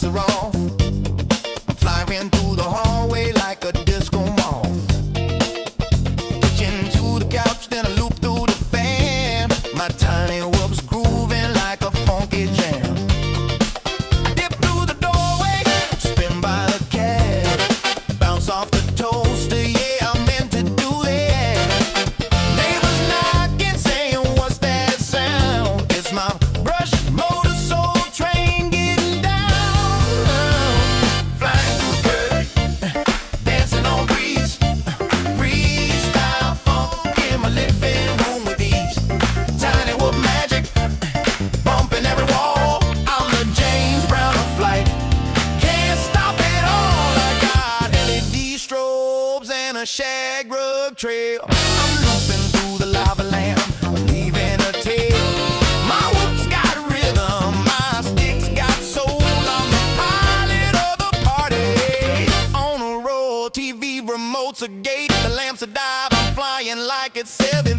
lights are off. I'm flying through the hallway like a disco moth. Hitching to the couch, then I loop through the fan. My tiny whoop's grooving like a funky jam. I dip through the doorway, spin by the cab, bounce off the toaster, yeah, I'm meant to do that. Neighbors knocking, saying, what's that sound? It's my brush motor soul train getting down. Flying through the curtain, dancing on breeze. Freestyle funk in my living room with ease. Tiny whoop magic, bumping every wall. I'm the James Brown of flight. Can't stop it all. I got LED strobes and a shag rug trail. I'm looping through the lava lamp, leaving a tail. My whoop's got rhythm, my stick's got soul. I'm the pilot of the party. On a roll, TV remote's a gate, the lamps a dive. I'm flying like it's 7.5.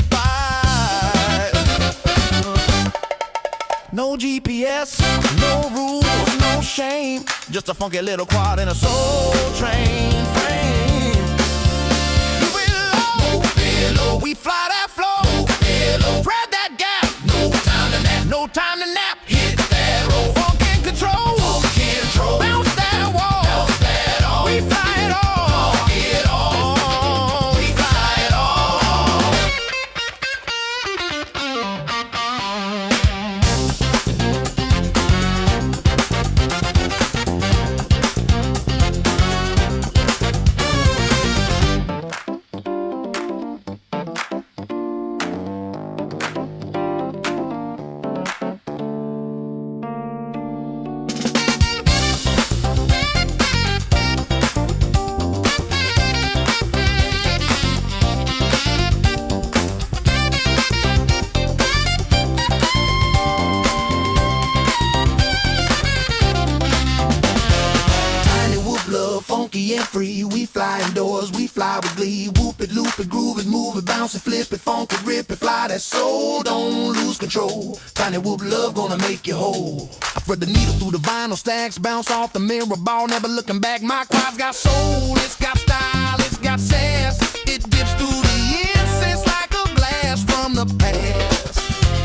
No GPS, no rules, no shame. Just a funky little quad in a soul train frame. Move it low, we fly that flow. Move it low, grab that gap. No time to nap, no time to nap. Hit that roll, funk and control. Funk and control, bounce that wall. Bounce that all, we fly it all. Funk it all, we fly it all. Tiny whoop love, funky and free. We fly indoors, we fly with glee. Whoop it, loop it, groove it, move it, bounce it, flip it, funk it, rip it, fly that soul, don't lose control. Tiny whoop love gonna make you whole. I thread the needle through the vinyl stacks, bounce off the mirror ball, never looking back. My quad's got soul, it's got style, it's got sass. It dips through the incense like a blast from the past.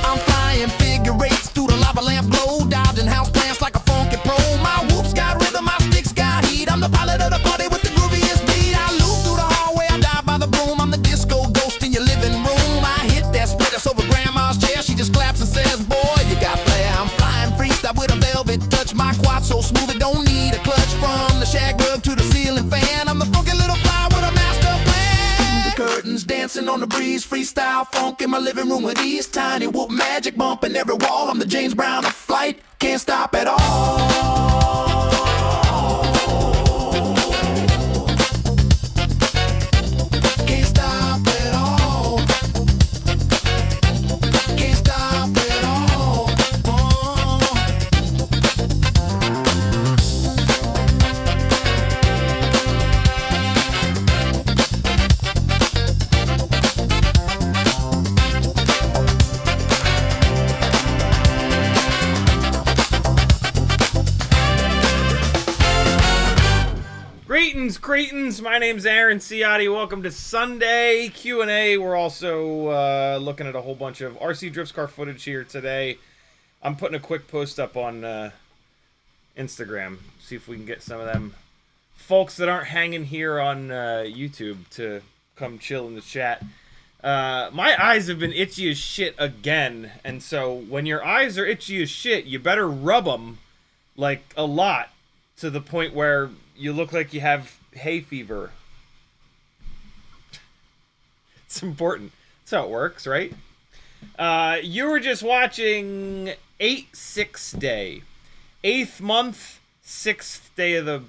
I'm flying figure eights through the lava lamp glow, dodging house plants like a funky pro. My whoop's got rhythm, my sticks got heat. I'm the pilot of the party with the grooviest beat. I loop through the hallway, I dive by the broom. I'm the disco ghost in your living room. I hit that split that's over grandma's chair. She just claps and says, boy, you got flair. I'm flying freestyle with a velvet touch. My quad so smooth it don't need a clutch. From the shag rug to the ceiling fan, I'm the funky little fly with a master plan. The curtains dancing on the breeze. Freestyle funk in my living room with ease. Tiny whoop magic bumping every wall. I'm the James Brown of flight. Can't stop at all. Can't stop at all. Can't stop at all. Greetings, cretins. My name's Aaron Ciotti. Welcome to Sunday Q&A. We're also looking at a whole bunch of RC Drifts car footage here today. I'm putting a quick post up on Instagram. See if we can get some of them folks that aren't hanging here on YouTube to come chill in the chat. My eyes have been itchy as shit again. And so when your eyes are itchy as shit, you better rub them like a lot to the point where you look like you have hay fever. It's important. That's how it works, right? You were just watching 8-6 Day. 8th month, 6th day of the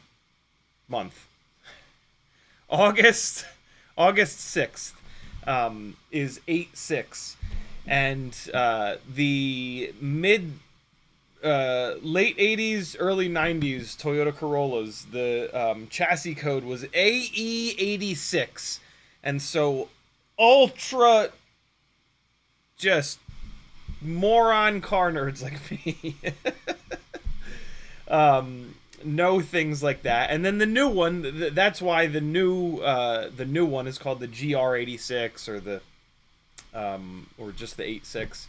month. August 6th is 8-6. And the late 80s, early 90s Toyota Corollas, the chassis code was AE86. And so ultra just moron car nerds like me know things like that. And then the new one, that's why the new one is called the GR86 or the or just the 86.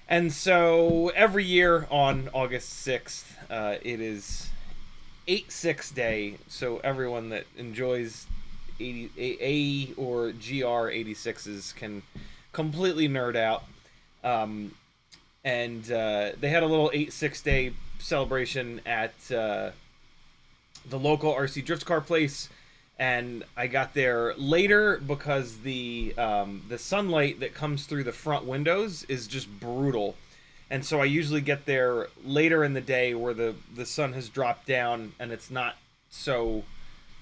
And so every year on August 6th, it is 8.6 day. So everyone that enjoys A or GR86s can completely nerd out. And they had a little 8.6 day celebration at the local RC drift car place, and I got there later because the sunlight that comes through the front windows is just brutal, and so I usually get there later in the day where the sun has dropped down and it's not so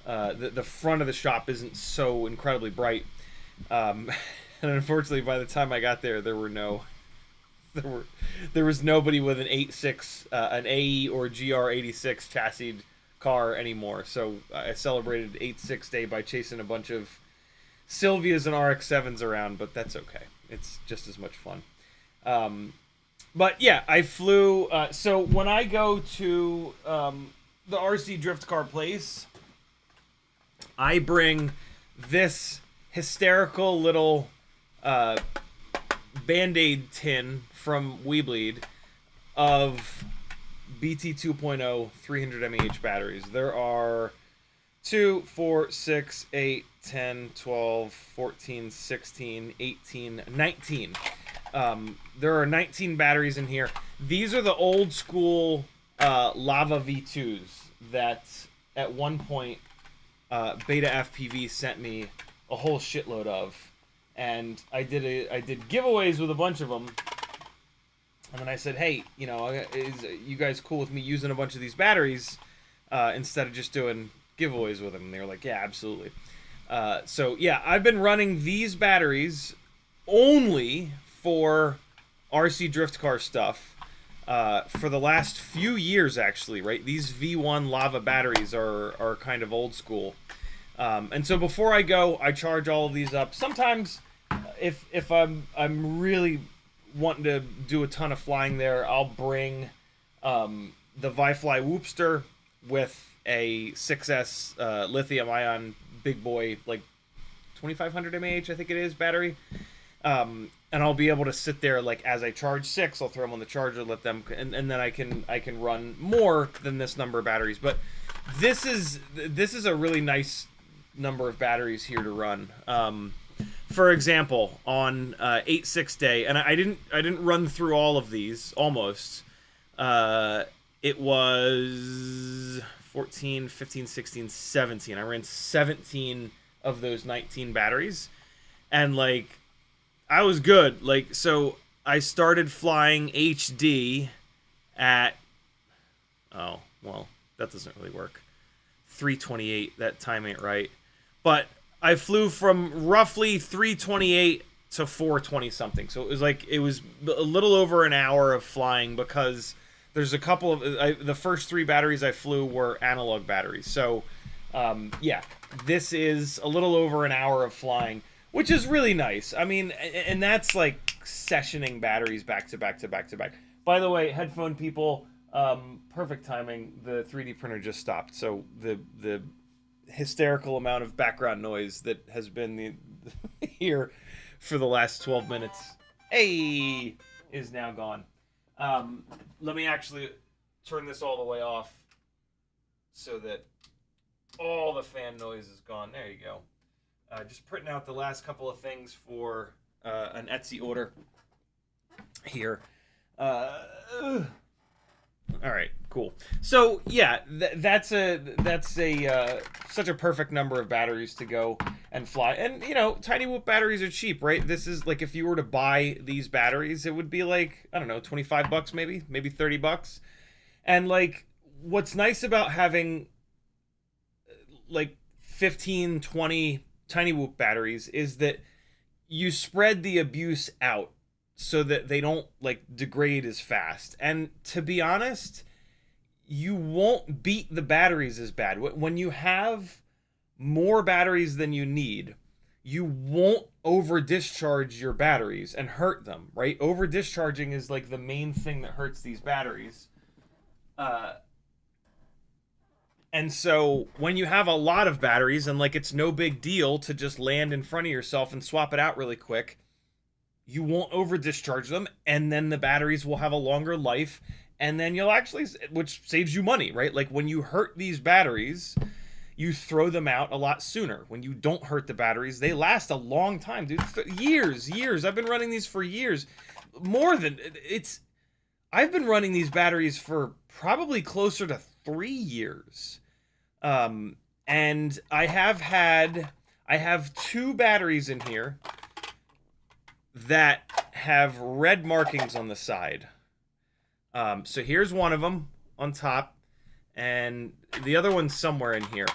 the front of the shop isn't so incredibly bright, and unfortunately by the time I got there, there was nobody with an 8.6 an AE or GR86 chassis car anymore. So I celebrated 8.6 day by chasing a bunch of Sylvias and RX-7s around, but that's okay. It's just as much fun. But yeah, I flew. So when I go to the RC drift car place, I bring this hysterical little Band-Aid tin from weBLEED of BT 2.0 300 mAh batteries. There are 2, 4, 6, 8, 10, 12, 14, 16, 18, 19. There are 19 batteries in here. These are the old school Lava V2s that at one point Beta FPV sent me a whole shitload of. And I did giveaways with a bunch of them. And then I said, hey, you know, is you guys cool with me using a bunch of these batteries instead of just doing giveaways with them? And they were like, yeah, absolutely. So, yeah, I've been running these batteries only for RC drift car stuff for the last few years, actually, right? These V1 Lava batteries are kind of old school. And so before I go, I charge all of these up. Sometimes if I'm really wanting to do a ton of flying there, I'll bring the Vifly Whoopster with a 6S lithium ion big boy, like 2500 mAh I think it is, battery. And I'll be able to sit there, like, as I charge 6, I'll throw them on the charger, let them, and then I can run more than this number of batteries. But this is a really nice number of batteries here to run. For example, on 8.6 day, and I didn't run through all of these, almost. It was 14, 15, 16, 17. I ran 17 of those 19 batteries, and like, I was good. Like, so I started flying HD at, oh, well, that doesn't really work. 328, that time ain't right. But I flew from roughly 328 to 420 something. So it was a little over an hour of flying, because there's a couple of the first 3 batteries I flew were analog batteries. So yeah, this is a little over an hour of flying, which is really nice. I mean, and that's like sessioning batteries back to back to back to back. By the way, headphone people, perfect timing. The 3D printer just stopped, so the hysterical amount of background noise that has been here for the last 12 minutes, is now gone. Let me actually turn this all the way off so that all the fan noise is gone. There you go. Just printing out the last couple of things for an Etsy order here. All right, cool. So yeah, that's such a perfect number of batteries to go and fly. And you know, Tiny Whoop batteries are cheap, right? This is like, if you were to buy these batteries, it would be like, I don't know, $25 maybe $30. And like, what's nice about having like 15, 20 Tiny Whoop batteries is that you spread the abuse out so that they don't like degrade as fast. And to be honest, you won't beat the batteries as bad. When you have more batteries than you need, you won't over discharge your batteries and hurt them, right? Over discharging is like the main thing that hurts these batteries. And so when you have a lot of batteries, and like it's no big deal to just land in front of yourself and swap it out really quick, you won't over discharge them, and then the batteries will have a longer life, and then you'll actually, which saves you money, right? Like when you hurt these batteries, you throw them out a lot sooner. When you don't hurt the batteries, they last a long time, dude. Years. I've been running these for years. I've been running these batteries for probably closer to 3 years. And I have 2 batteries in here that have red markings on the side. So here's one of them on top, and the other one's somewhere in here.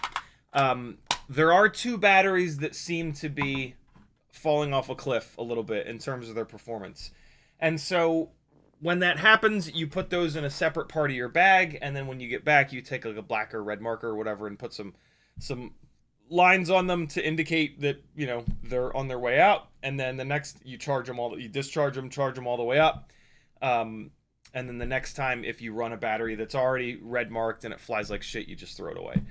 There are 2 batteries that seem to be falling off a cliff a little bit in terms of their performance. And so when that happens, you put those in a separate part of your bag, and then when you get back, you take like a black or red marker or whatever and put some lines on them to indicate that, you know, they're on their way out. And then the next, you discharge them, charge them all the way up. And then the next time, if you run a battery that's already red marked and it flies like shit, you just throw it away.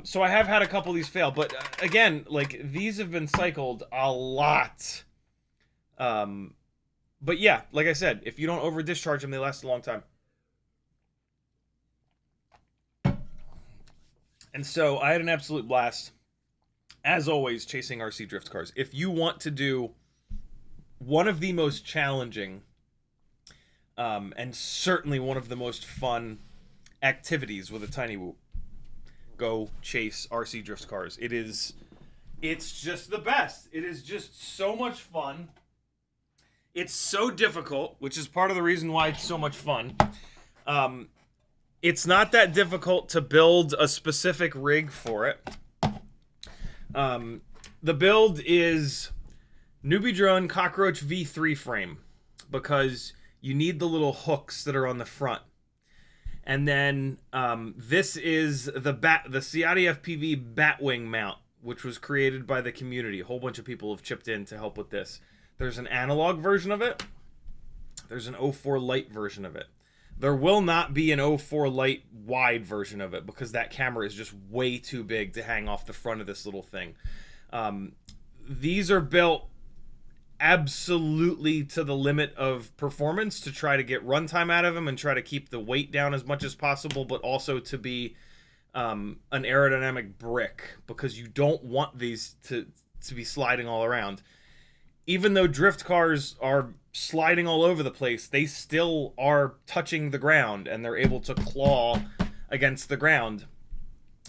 So I have had a couple of these fail, but again, like these have been cycled a lot. But yeah, like I said, if you don't over discharge them, they last a long time. And so I had an absolute blast, as always, chasing RC drift cars. If you want to do one of the most challenging and certainly one of the most fun activities with a tiny whoop, go chase RC drift cars. It's just the best. It is just so much fun. It's so difficult, which is part of the reason why it's so much fun. It's not that difficult to build a specific rig for it. The build is NBD Cockroach V3 frame, because you need the little hooks that are on the front. And then this is the CiottiFPV Batwing mount, which was created by the community. A whole bunch of people have chipped in to help with this. There's an analog version of it. There's an O4 Lite version of it. There will not be an O4 Lite wide version of it because that camera is just way too big to hang off the front of this little thing. These are built absolutely to the limit of performance to try to get runtime out of them and try to keep the weight down as much as possible, but also to be an aerodynamic brick, because you don't want these to be sliding all around. Even though drift cars are sliding all over the place, they still are touching the ground and they're able to claw against the ground.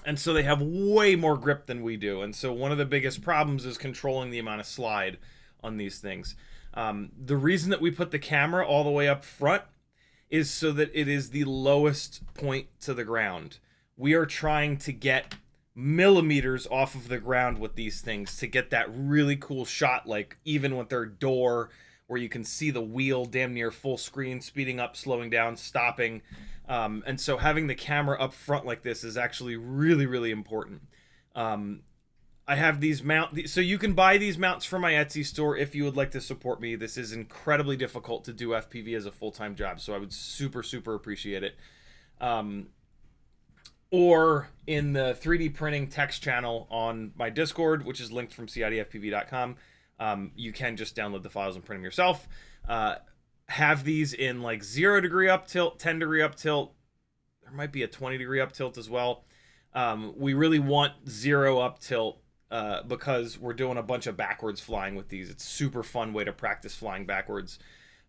And so they have way more grip than we do. And so one of the biggest problems is controlling the amount of slide on these things. The reason that we put the camera all the way up front is so that it is the lowest point to the ground. We are trying to get millimeters off of the ground with these things to get that really cool shot, like even with their door, where you can see the wheel damn near full screen, speeding up, slowing down, stopping. And so having the camera up front like this is actually really, really important. I have these so you can buy these mounts from my Etsy store if you would like to support me. This is incredibly difficult to do FPV as a full-time job, so I would super, super appreciate it. Or in the 3D printing text channel on my Discord, which is linked from CiottiFPV.com. You can just download the files and print them yourself. Have these in like 0 degree up tilt, 10 degree up tilt. There might be a 20 degree up tilt as well. We really want 0 up tilt because we're doing a bunch of backwards flying with these. It's a super fun way to practice flying backwards.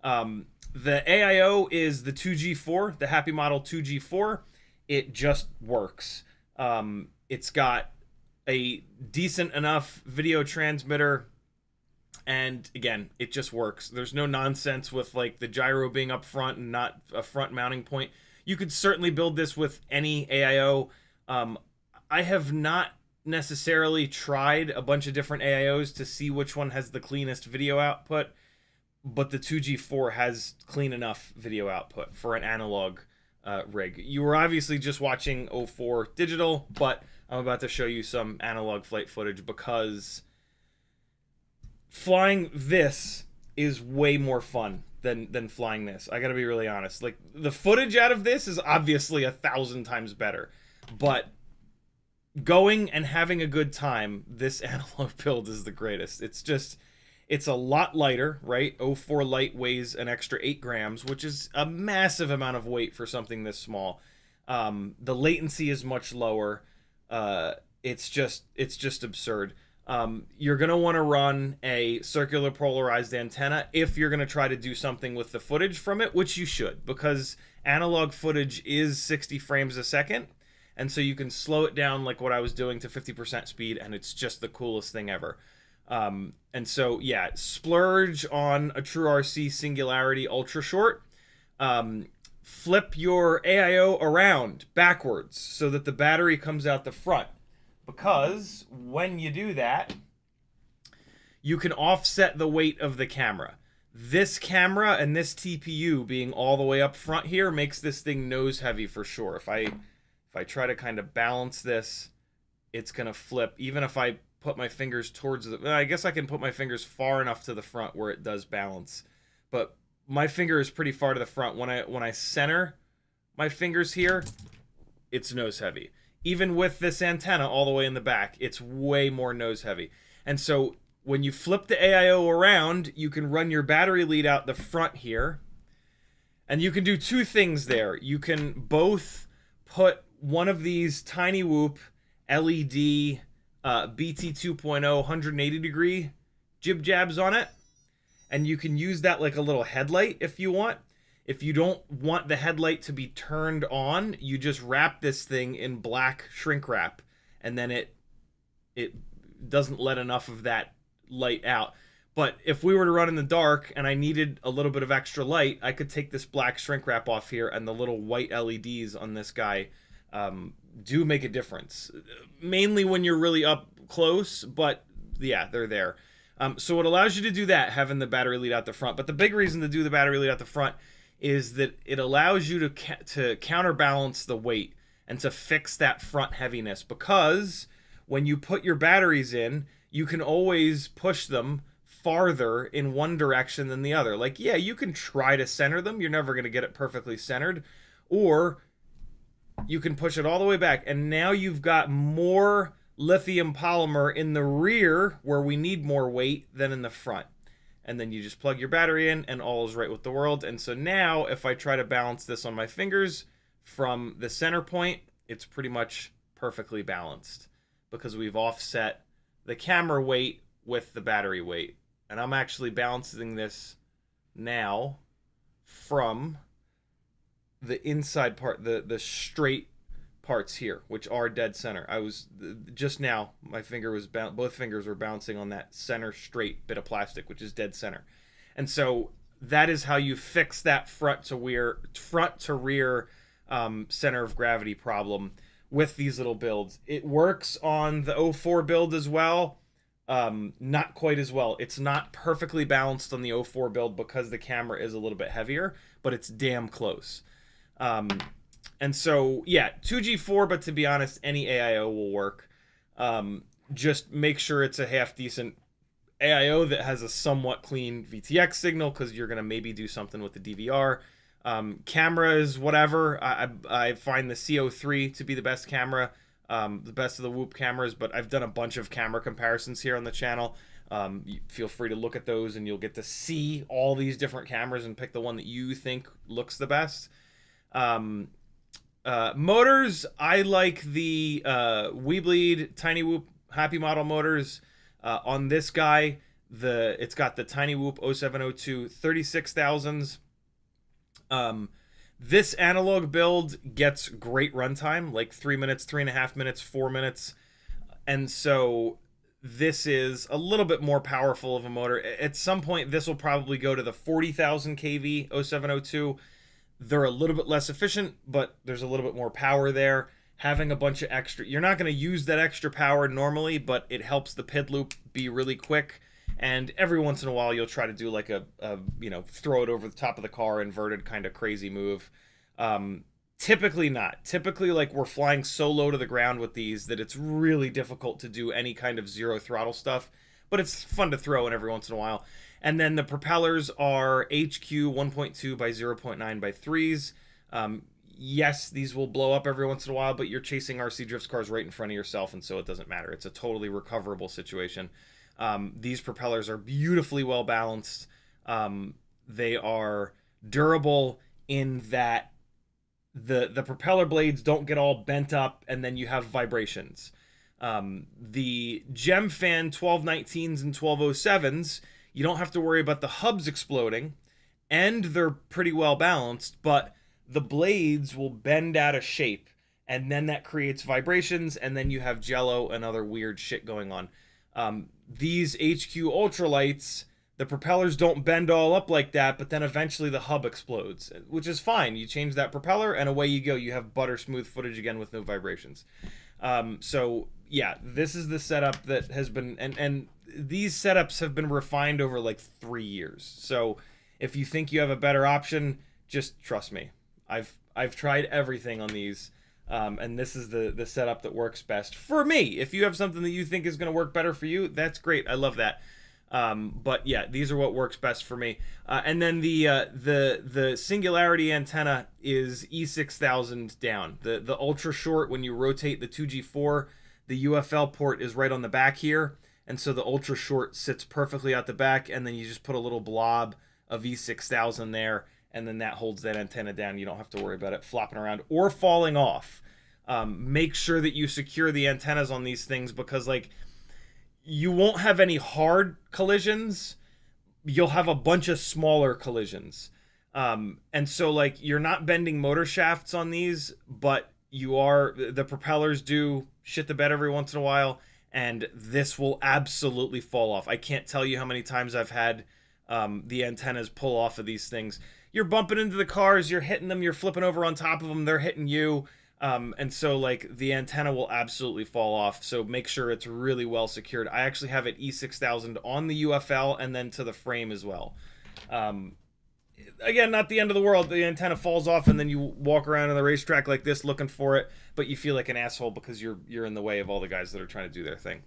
The AIO is the 2G4, the HappyModel 2G4. It just works. It's got a decent enough video transmitter, and again, it just works. There's no nonsense with like the gyro being up front and not a front mounting point. You could certainly build this with any AIO. I have not necessarily tried a bunch of different AIOs to see which one has the cleanest video output, but the 2G4 has clean enough video output for an analog rig. You were obviously just watching 04 digital, but I'm about to show you some analog flight footage because flying this is way more fun than flying this. I gotta be really honest. Like, the footage out of this is obviously 1,000 times better, but going and having a good time, this analog build is the greatest. It's a lot lighter, right? O4 Lite weighs an extra 8 grams, which is a massive amount of weight for something this small. The latency is much lower. It's just absurd. You're going to want to run a circular polarized antenna if you're going to try to do something with the footage from it, which you should, because analog footage is 60 frames a second. And so you can slow it down like what I was doing to 50% speed, and it's just the coolest thing ever. And so, yeah, splurge on a true RC Singularity ultra short. Flip your AIO around backwards so that the battery comes out the front. Because when you do that, you can offset the weight of the camera. This camera and this TPU being all the way up front here makes this thing nose heavy for sure. If I try to kind of balance this, it's going to flip. Even if I put my fingers towards the... I guess I can put my fingers far enough to the front where it does balance. But my finger is pretty far to the front. When I center my fingers here, it's nose heavy. Even with this antenna all the way in the back, it's way more nose heavy. And so when you flip the AIO around, you can run your battery lead out the front here. And you can do two things there. You can both put one of these Tiny Whoop LED BT 2.0 180 degree jib jabs on it, and you can use that like a little headlight if you want. If you don't want the headlight to be turned on, you just wrap this thing in black shrink wrap, and then it doesn't let enough of that light out. But if we were to run in the dark and I needed a little bit of extra light, I could take this black shrink wrap off here, and the little white LEDs on this guy do make a difference. Mainly when you're really up close, but yeah, they're there. So it allows you to do that, having the battery lead out the front. But the big reason to do the battery lead out the front is that it allows you to counterbalance the weight and to fix that front heaviness, because when you put your batteries in, you can always push them farther in one direction than the other. Like, yeah, you can try to center them. You're never going to get it perfectly centered. Or you can push it all the way back, and now you've got more lithium polymer in the rear where we need more weight than in the front. And then you just plug your battery in, and all is right with the world. And so now if I try to balance this on my fingers from the center point, it's pretty much perfectly balanced, because we've offset the camera weight with the battery weight. And I'm actually balancing this now from the inside part, the straight parts here, which are dead center. I was just now, my finger was both fingers were bouncing on that center straight bit of plastic, which is dead center. And so that is how you fix that front to rear center of gravity problem with these little builds. It works on the O4 build as well. Not quite as well. It's not perfectly balanced on the O4 build because the camera is a little bit heavier, but it's damn close. And so, yeah, 2G4, but to be honest, any AIO will work. Just make sure it's a half-decent AIO that has a somewhat clean VTX signal, because you're going to maybe do something with the DVR. Cameras, whatever. I find the CO3 to be the best camera, the best of the Whoop cameras, but I've done a bunch of camera comparisons here on the channel. You feel free to look at those, and you'll get to see all these different cameras and pick the one that you think looks the best. Motors, I like the weBLEED Tiny Whoop HappyModel motors. On this guy, it's got the Tiny Whoop 0702 36,000s. This analog build gets great runtime, like 3 minutes, 3.5 minutes, 4 minutes. And so this is a little bit more powerful of a motor. At some point, this will probably go to the 40,000 kV 0702. They're a little bit less efficient, but there's a little bit more power there. Having a bunch of extra, you're not going to use that extra power normally, but it helps the PID loop be really quick. And every once in a while, you'll try to do like a throw it over the top of the car, inverted kind of crazy move. Typically not. Typically, like, we're flying so low to the ground with these that it's really difficult to do any kind of zero throttle stuff. But it's fun to throw in every once in a while. And then the propellers are HQ 1.2 by 0.9 by 3s. yes, these will blow up every once in a while, but you're chasing RC drift cars right in front of yourself, and so it doesn't matter. It's a totally recoverable situation. These propellers are beautifully well balanced. They are durable in that the propeller blades don't get all bent up and then you have vibrations. The Gemfan 1219s and 1207s, you don't have to worry about the hubs exploding, and they're pretty well balanced, but the blades will bend out of shape, and then that creates vibrations, and then you have jello and other weird shit going on. These HQ ultralights, the propellers don't bend all up like that, but then eventually the hub explodes, which is fine. You change that propeller and away you go. You have butter smooth footage again with no vibrations. So yeah, this is the setup that has been, and these setups have been refined over like 3 years. So if you think you have a better option, just trust me. I've tried everything on these. And this is the setup that works best for me. If you have something that you think is going to work better for you, that's great. I love that. But yeah, these are what works best for me. And then the Singularity antenna is E6000 down. The ultra short, when you rotate the 2G4, the UFL port is right on the back here. And so the ultra short sits perfectly out the back, and then you just put a little blob of E6000 there, and then that holds that antenna down. You don't have to worry about it flopping around or falling off. Make sure that you secure the antennas on these things, because like, you won't have any hard collisions. You'll have a bunch of smaller collisions. And so like, you're not bending motor shafts on these, but you are, the propellers do shit the bed every once in a while, and this will absolutely fall off. I can't tell you how many times I've had the antennas pull off of these things. You're bumping into the cars, you're hitting them, you're flipping over on top of them, they're hitting you. And so like, the antenna will absolutely fall off. So make sure it's really well secured. I actually have it E6000 on the UFL and then to the frame as well. Again, not the end of the world. The antenna falls off and then you walk around on the racetrack like this looking for it, but you feel like an asshole because you're in the way of all the guys that are trying to do their thing.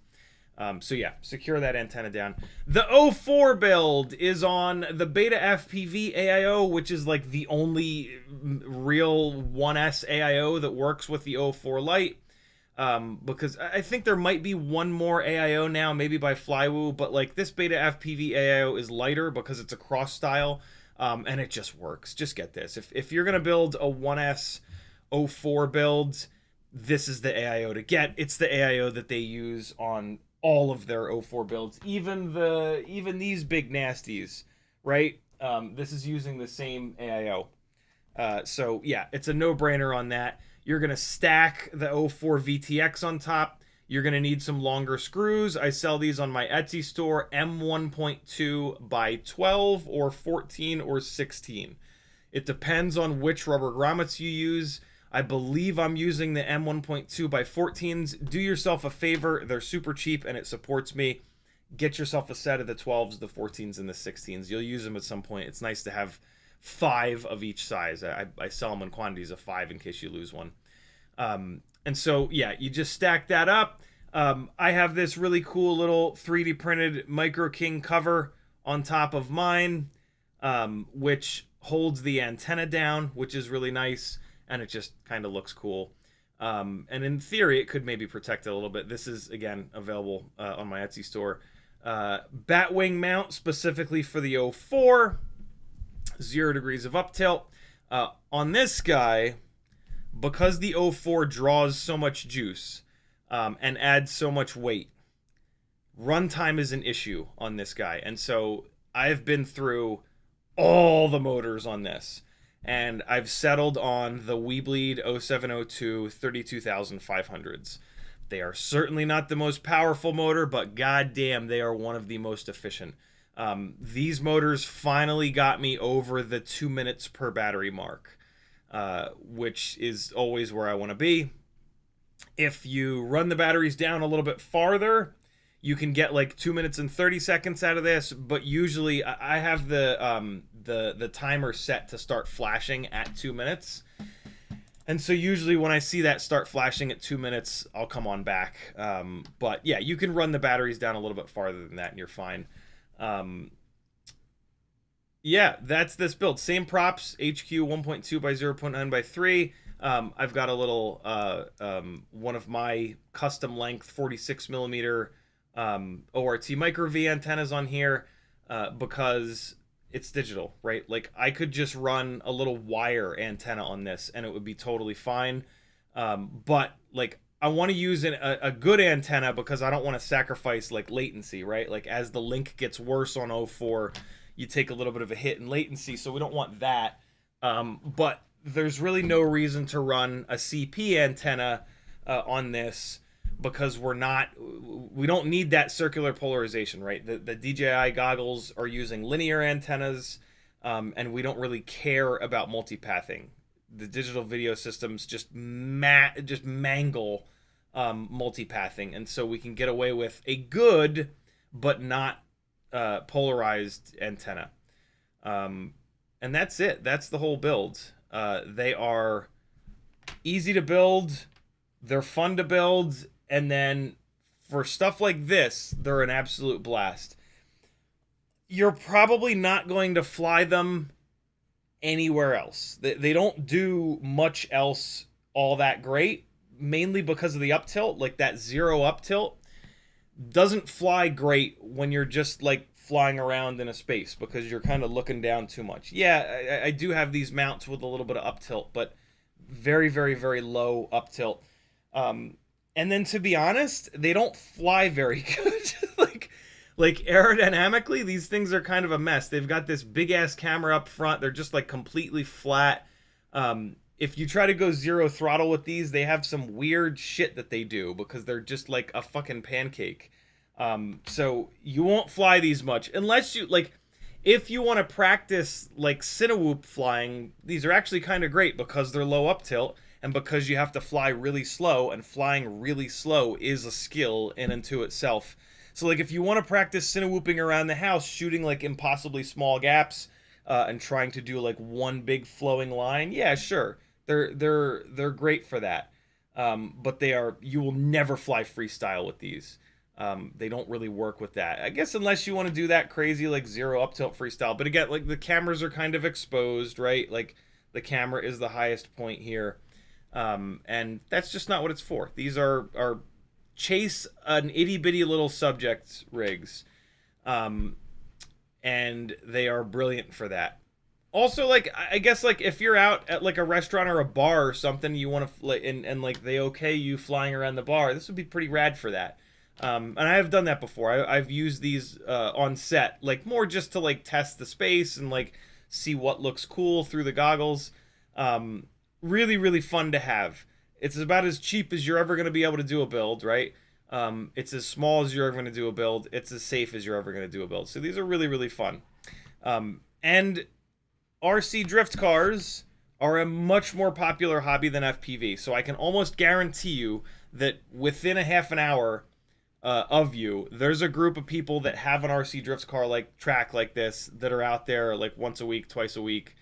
So yeah, secure that antenna down. The O4 build is on the BLEEDfpv AIO, which is like the only real 1S AIO that works with the O4 light. Because I think there might be one more AIO now, maybe by Flywoo, but like, this BLEEDfpv AIO is lighter because it's a cross style, and it just works. Just get this. If you're gonna build a 1S O4 build, this is the AIO to get. It's the AIO that they use on all of their O4 builds, even these big nasties, right? This is using the same AIO. So yeah, it's a no-brainer on that. You're gonna stack the O4 VTX on top. You're gonna need some longer screws. I sell these on my Etsy store, M1.2 by 12 or 14 or 16. It depends on which rubber grommets you use. I believe I'm using the M1.2 by 14s. Do yourself a favor. They're super cheap and it supports me. Get yourself a set of the 12s, the 14s, and the 16s. You'll use them at some point. It's nice to have 5 of each size. I sell them in quantities of 5 in case you lose one. And so, yeah, you just stack that up. I have this really cool little 3D printed Micro King cover on top of mine, which holds the antenna down, which is really nice. And it just kind of looks cool. And in theory, it could maybe protect it a little bit. This is, again, available on my Etsy store. Batwing mount specifically for the O4. 0 degrees of up tilt. On this guy, because the O4 draws so much juice and adds so much weight, runtime is an issue on this guy. And so I've been through all the motors on this. And I've settled on the weBLEED 0702 32500s. They are certainly not the most powerful motor, but goddamn, they are one of the most efficient. These motors finally got me over the 2 minutes per battery mark, which is always where I want to be. If you run the batteries down a little bit farther, you can get like 2 minutes and 30 seconds out of this, but usually I have the timer set to start flashing at 2 minutes. And so usually when I see that start flashing at 2 minutes, I'll come on back. But yeah, you can run the batteries down a little bit farther than that and you're fine. Yeah, that's this build. Same props, HQ 1.2 by 0.9 by 3. I've got a little, one of my custom length 46 millimeter O.R.T micro V antennas on here because it's digital, right? Like I could just run a little wire antenna on this and it would be totally fine. But like I want to use a good antenna because I don't want to sacrifice like latency, right? Like as the link gets worse on O4, you take a little bit of a hit in latency, so we don't want that. But there's really no reason to run a CP antenna on this because we don't need that circular polarization, right? The DJI goggles are using linear antennas, and we don't really care about multipathing. The digital video systems just mangle multipathing, and so we can get away with a good but not polarized antenna. And that's it. That's the whole build. They are easy to build, they're fun to build, and then for stuff like this, they're an absolute blast. You're probably not going to fly them anywhere else. They don't do much else all that great, mainly because of the up tilt. Like that zero up tilt doesn't fly great when you're just like flying around in a space because you're kind of looking down too much. Yeah, I do have these mounts with a little bit of up tilt, but very, very, very low up tilt. And then to be honest, they don't fly very good. like aerodynamically, these things are kind of a mess. They've got this big ass camera up front. They're just like completely flat. If you try to go zero throttle with these, they have some weird shit that they do because they're just like a fucking pancake. So you won't fly these much unless you like, if you want to practice like Cinewhoop flying, these are actually kind of great because they're low up tilt and because you have to fly really slow, and flying really slow is a skill in and to itself. So like if you want to practice Cinewhooping around the house, shooting like impossibly small gaps, and trying to do like one big flowing line, yeah, sure. They're great for that. But you will never fly freestyle with these. They don't really work with that. I guess unless you want to do that crazy like zero up tilt freestyle. But again, like the cameras are kind of exposed, right? Like the camera is the highest point here. And that's just not what it's for. These are chase an itty bitty little subject rigs. And they are brilliant for that. Also, like, I guess, like, if you're out at, like, a restaurant or a bar or something, you want to, and like, they okay you flying around the bar, this would be pretty rad for that. And I have done that before. I've used these on set, like, more just to, like, test the space and, like, see what looks cool through the goggles. Really, really fun to have. It's about as cheap as you're ever going to be able to do a build, right? It's as small as you're ever going to do a build. It's as safe as you're ever going to do a build. So these are really, really fun. And RC drift cars are a much more popular hobby than FPV. So I can almost guarantee you that within a half an hour of you, there's a group of people that have an RC drift car like track like this that are out there like once a week, twice a week.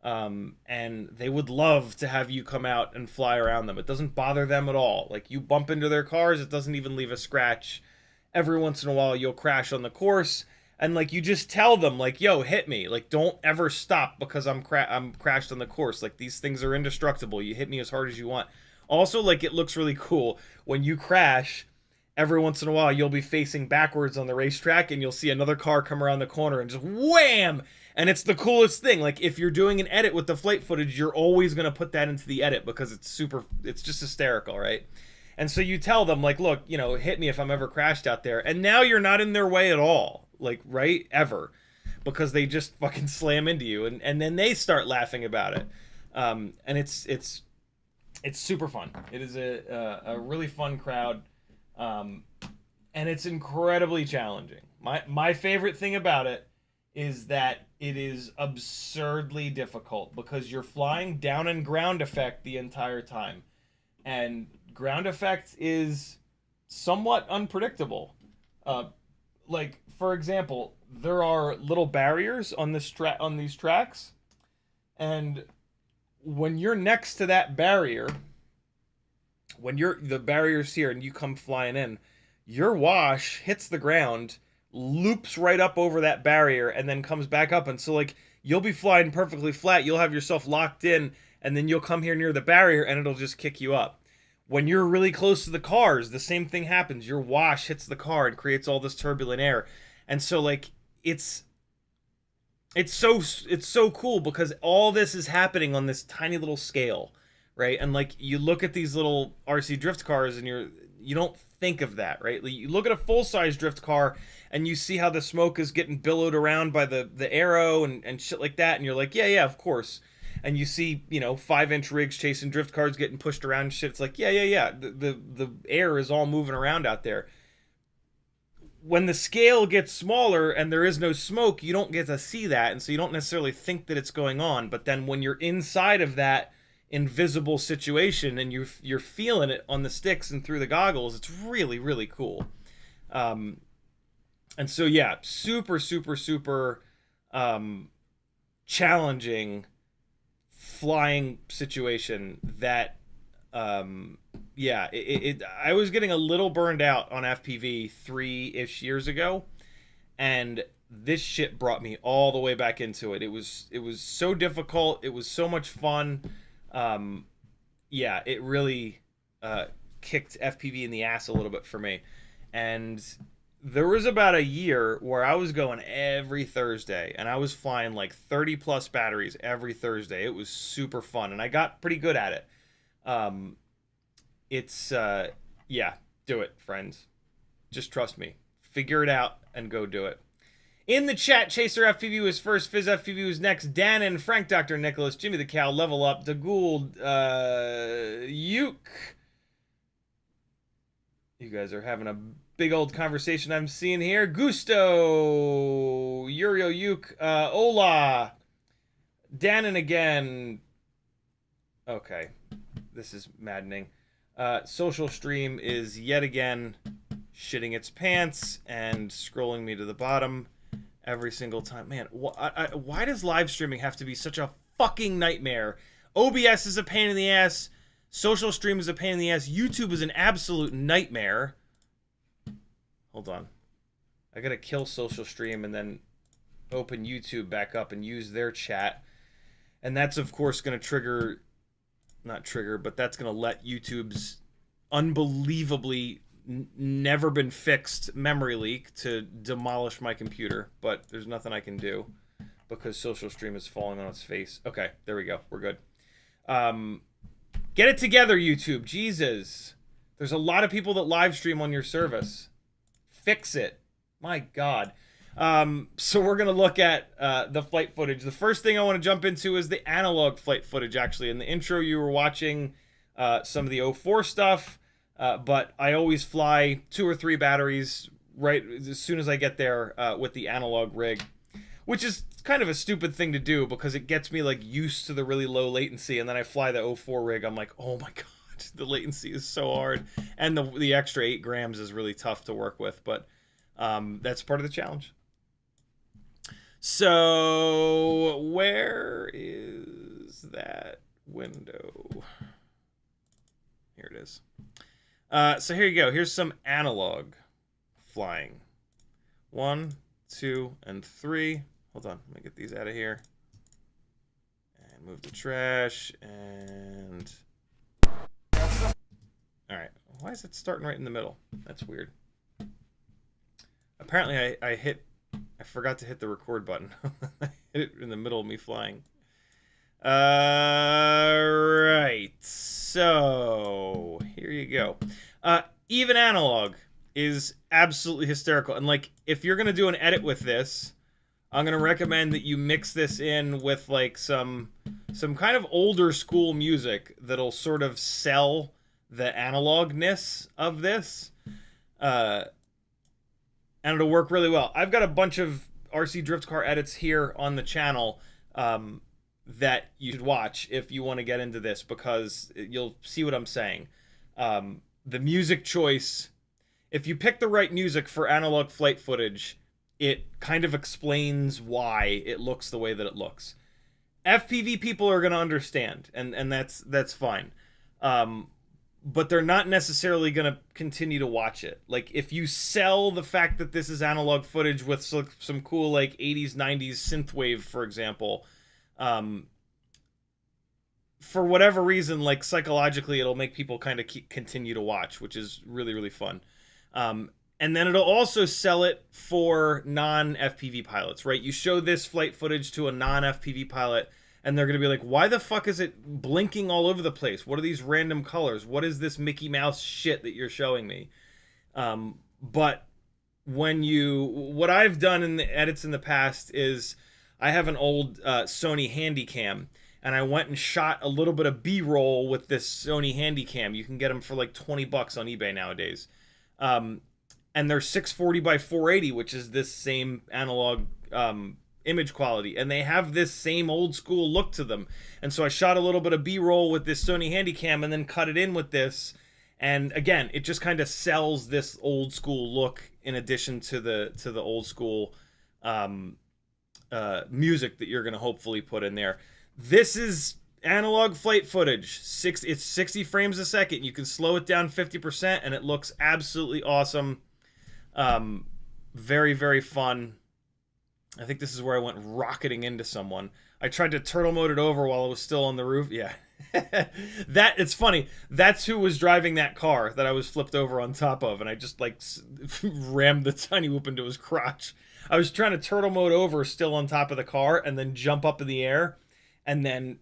And they would love to have you come out and fly around them. It doesn't bother them at all. Like, you bump into their cars, it doesn't even leave a scratch. Every once in a while, you'll crash on the course, and, like, you just tell them, like, yo, hit me. Like, don't ever stop because I'm crashed on the course. Like, these things are indestructible. You hit me as hard as you want. Also, like, it looks really cool. When you crash, every once in a while, you'll be facing backwards on the racetrack, and you'll see another car come around the corner and just wham! And it's the coolest thing. Like, if you're doing an edit with the flight footage, you're always going to put that into the edit because it's just hysterical, right? And so you tell them, like, look, you know, hit me if I'm ever crashed out there. And now you're not in their way at all. Like, right? Ever. Because they just fucking slam into you. And then they start laughing about it. And it's super fun. It is a really fun crowd. And it's incredibly challenging. My favorite thing about it is that it is absurdly difficult because you're flying down in ground effect the entire time. And ground effect is somewhat unpredictable. Like, for example, there are little barriers on this on these tracks, and when you're next to that barrier, when the barrier's here and you come flying in, your wash hits the ground loops right up over that barrier and then comes back up. And so like you'll be flying perfectly flat, you'll have yourself locked in, and then you'll come here near the barrier and it'll just kick you up. When you're really close to the cars, the same thing happens. Your wash hits the car and creates all this turbulent air. And so like it's so cool because all this is happening on this tiny little scale, right? And like you look at these little RC drift cars and you don't think of that, right? Like, you look at a full-size drift car and you see how the smoke is getting billowed around by the aero and shit like that, and you're like, yeah, of course. And you see, you know, 5-inch rigs chasing drift cars getting pushed around and shit. It's like, yeah. The air is all moving around out there. When the scale gets smaller and there is no smoke, you don't get to see that, and so you don't necessarily think that it's going on. But then when you're inside of that invisible situation and you're feeling it on the sticks and through the goggles, it's really, really cool. And so yeah, super challenging flying situation that yeah, I was getting a little burned out on FPV 3-ish years ago, and this shit brought me all the way back into it. It was so difficult. It was so much fun. Yeah, it really kicked FPV in the ass a little bit for me. And there was about a year where I was going every Thursday, and I was flying like 30 plus batteries every Thursday. It was super fun, and I got pretty good at it. Yeah, do it, friends. Just trust me. Figure it out and go do it. In the chat, Chaser FPV was first, Fizz FPV was next, Dan and Frank Dr. Nicholas, Jimmy the Cow, Level Up, the Gould, Uke. You guys are having a big old conversation I'm seeing here. Gusto, Yurio Uke, Ola, Danon again. Okay, this is maddening. Social Stream is yet again shitting its pants and scrolling me to the bottom every single time. Man, why does live streaming have to be such a fucking nightmare? OBS is a pain in the ass. Social Stream is a pain in the ass. YouTube is an absolute nightmare. Hold on. I gotta kill Social Stream and then open YouTube back up and use their chat. And that's, of course, gonna trigger... Not trigger, but that's gonna let YouTube's unbelievably never been fixed memory leak to demolish my computer, but there's nothing I can do because Social Stream is falling on its face. Okay, there we go. We're good. Get it together, YouTube. Jesus. There's a lot of people that live stream on your service. Fix it. My God. So we're going to look at the flight footage. The first thing I want to jump into is the analog flight footage, actually. In the intro, you were watching some of the O4 stuff. But I always fly 2 or 3 batteries right as soon as I get there with the analog rig, which is kind of a stupid thing to do because it gets me like used to the really low latency, and then I fly the O4 rig. I'm like, oh my God, the latency is so hard, and the extra 8 grams is really tough to work with, but that's part of the challenge. So where is that window? Here it is. So here you go. Here's some analog flying. 1, 2, and 3. Hold on. Let me get these out of here. And move the trash. And... Alright. Why is it starting right in the middle? That's weird. Apparently I forgot to hit the record button. I hit it in the middle of me flying. Right. So here you go. Even analog is absolutely hysterical. And like, if you're gonna do an edit with this, I'm gonna recommend that you mix this in with like some kind of older school music that'll sort of sell the analogness of this. And it'll work really well. I've got a bunch of RC drift car edits here on the channel that you should watch if you want to get into this, because you'll see what I'm saying. The music choice, if you pick the right music for analog flight footage, it kind of explains why it looks the way that it looks. FPV people are going to understand, and that's fine. but they're not necessarily going to continue to watch it. Like, if you sell the fact that this is analog footage with some cool, like, 80s, 90s synthwave, for example, for whatever reason, like, psychologically, it'll make people kind of continue to watch, which is really, really fun. And then it'll also sell it for non-FPV pilots, right? You show this flight footage to a non-FPV pilot, and they're going to be like, why the fuck is it blinking all over the place? What are these random colors? What is this Mickey Mouse shit that you're showing me? But what I've done in the edits in the past is I have an old Sony Handycam, and I went and shot a little bit of B-roll with this Sony Handycam. You can get them for like $20 on eBay nowadays. And they're 640 by 480, which is this same analog image quality, and they have this same old school look to them. And so I shot a little bit of B-roll with this Sony Handycam and then cut it in with this, and again, it just kind of sells this old school look in addition to the old school music that you're going to hopefully put in there. This is analog flight footage. It's 60 frames a second. You can slow it down 50% and it looks absolutely awesome. Very, very fun. I think this is where I went rocketing into someone. I tried to turtle mode it over while it was still on the roof. Yeah. It's funny. That's who was driving that car that I was flipped over on top of, and I just like rammed the tiny whoop into his crotch. I was trying to turtle mode over still on top of the car and then jump up in the air and then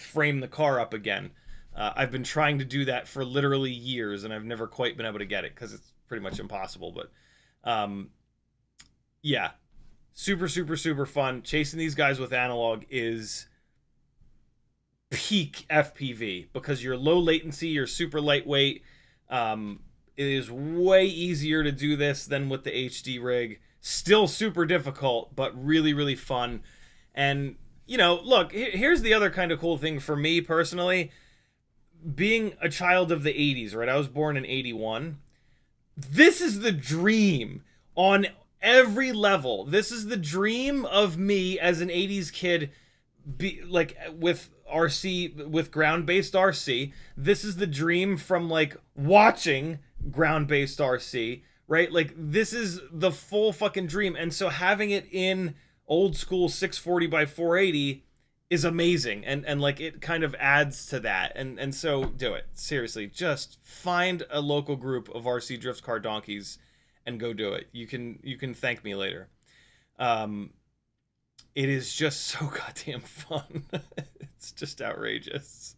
frame the car up again. I've been trying to do that for literally years, and I've never quite been able to get it because it's pretty much impossible. But yeah. Super, super, super fun. Chasing these guys with analog is peak FPV because you're low latency, you're super lightweight. It is way easier to do this than with the HD rig. Still super difficult, but really, really fun. And, you know, look, here's the other kind of cool thing for me personally. Being a child of the 80s, right? I was born in 81. This is the dream on every level. This is the dream of me as an 80s kid, like with RC, with ground-based RC. This is the dream from like watching ground-based RC, right? Like this is the full fucking dream. And so having it in old school 640 by 480 is amazing, and like it kind of adds to that. And so do it. Seriously, just find a local group of RC drift car donkeys and go do it. You can thank me later. It is just so goddamn fun. It's just outrageous.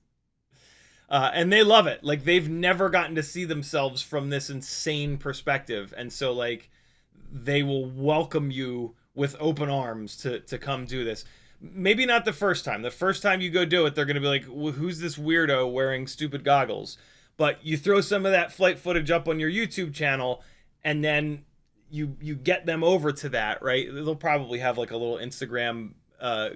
And they love it. Like, they've never gotten to see themselves from this insane perspective. And so, like, they will welcome you with open arms to come do this. Maybe not the first time. The first time you go do it, they're going to be like, well, who's this weirdo wearing stupid goggles? But you throw some of that flight footage up on your YouTube channel, and then you get them over to that, right? They'll probably have like a little Instagram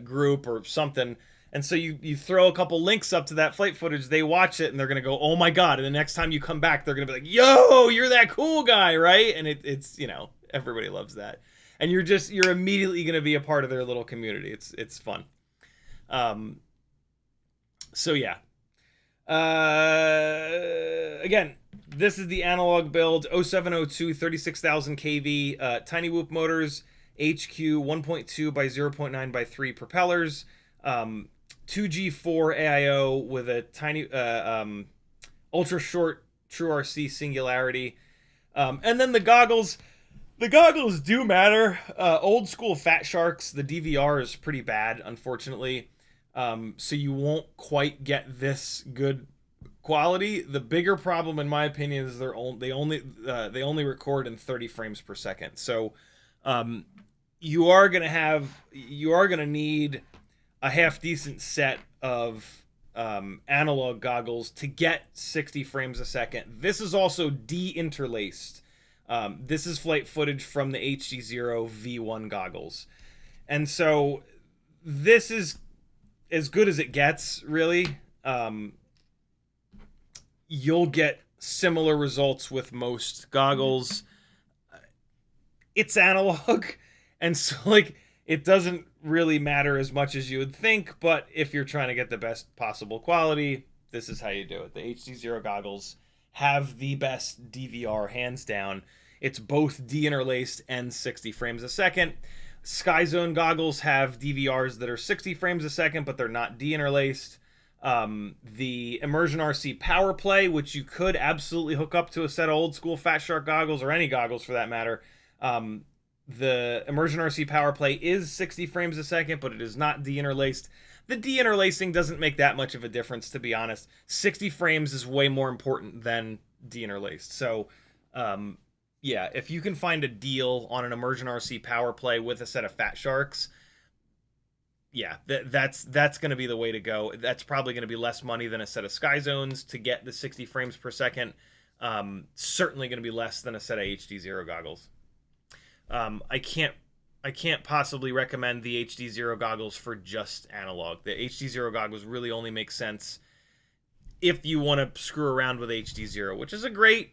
group or something. And so you throw a couple links up to that flight footage, they watch it, and they're going to go, oh my God. And the next time you come back, they're going to be like, yo, you're that cool guy, right? And it's, you know, everybody loves that. And you're immediately going to be a part of their little community. It's fun. So yeah. Again, this is the analog build, 0702, 36,000 kV, tiny whoop motors, HQ 1.2 by 0.9 by 3 propellers, 2G4 AIO with a tiny, ultra short true RC singularity. And then the goggles. The goggles do matter. Old school Fat Sharks, the DVR is pretty bad, unfortunately. So you won't quite get this good quality. The bigger problem, in my opinion, is they only record in 30 frames per second. So you are gonna need a half decent set of analog goggles to get 60 frames a second. This is also de-interlaced. This is flight footage from the HG0 V1 goggles. And so this is as good as it gets, really. You'll get similar results with most goggles. It's analog, and so like it doesn't really matter as much as you would think, but if you're trying to get the best possible quality, this is how you do it. The HD0 goggles have the best DVR hands down. It's both de-interlaced and 60 frames a second. Sky Zone goggles have DVRs that are 60 frames a second, but they're not de-interlaced. The Immersion RC Power Play, which you could absolutely hook up to a set of old school Fat Shark goggles, or any goggles for that matter. The Immersion RC Power Play is 60 frames a second, but it is not de-interlaced. The de-interlacing doesn't make that much of a difference, to be honest. 60 frames is way more important than de-interlaced. So, yeah, if you can find a deal on an Immersion RC Power Play with a set of Fat Sharks, yeah, that's going to be the way to go. That's probably going to be less money than a set of Sky Zones to get the 60 frames per second. Certainly going to be less than a set of HD0 goggles. I can't possibly recommend the HD0 goggles for just analog. The HD0 goggles really only make sense if you want to screw around with HD0, which is a great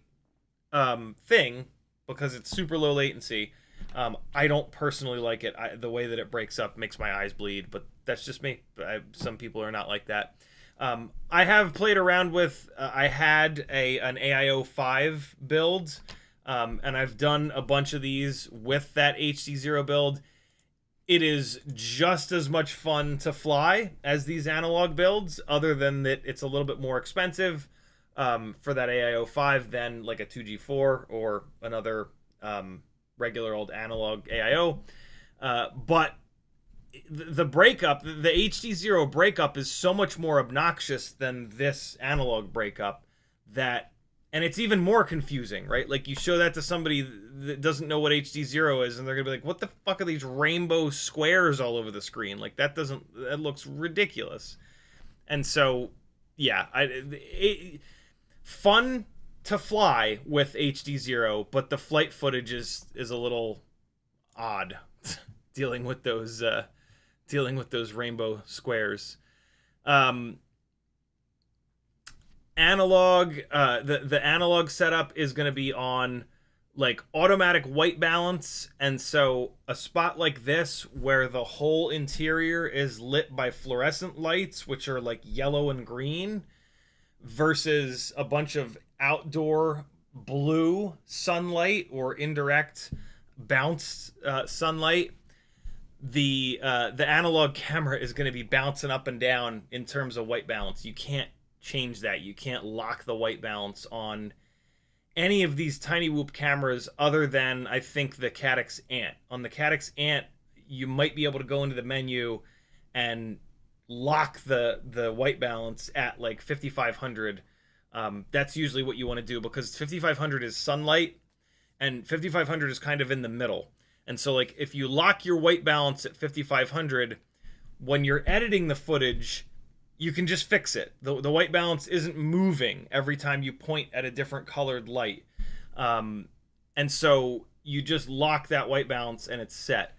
thing because it's super low latency. I don't personally like it. The way that it breaks up makes my eyes bleed, but that's just me. Some people are not like that. I have played around with, I had an AIO5 build, and I've done a bunch of these with that HD0 build. It is just as much fun to fly as these analog builds, other than that it's a little bit more expensive for that AIO5 than like a 2G4 or another regular old analog AIO. But the breakup, the HD0 breakup is so much more obnoxious than this analog breakup that, and it's even more confusing, right? Like you show that to somebody that doesn't know what HD0 is and they're gonna be like, what the fuck are these rainbow squares all over the screen? Like that looks ridiculous. And so, yeah, fun to fly with HD0, but the flight footage is a little odd dealing with those rainbow squares. Analog, the analog setup is going to be on like automatic white balance, and so a spot like this where the whole interior is lit by fluorescent lights, which are like yellow and green, versus a bunch of outdoor blue sunlight or indirect bounced sunlight, the analog camera is going to be bouncing up and down in terms of white balance. You can't change that. You can't lock the white balance on any of these Tiny Whoop cameras other than, I think, the Caddx Ant. On the Caddx Ant, you might be able to go into the menu and lock the white balance at like 5500. That's usually what you want to do because 5500 is sunlight and 5500 is kind of in the middle. And so like if you lock your white balance at 5500, when you're editing the footage, you can just fix it. The white balance isn't moving every time you point at a different colored light. And so you just lock that white balance and it's set.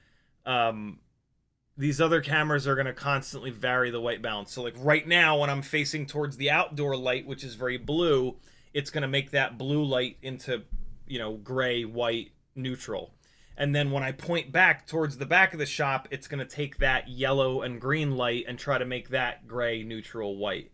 These other cameras are going to constantly vary the white balance. So like right now when I'm facing towards the outdoor light, which is very blue, it's going to make that blue light into, you know, gray, white, neutral. And then when I point back towards the back of the shop, it's going to take that yellow and green light and try to make that gray, neutral, white.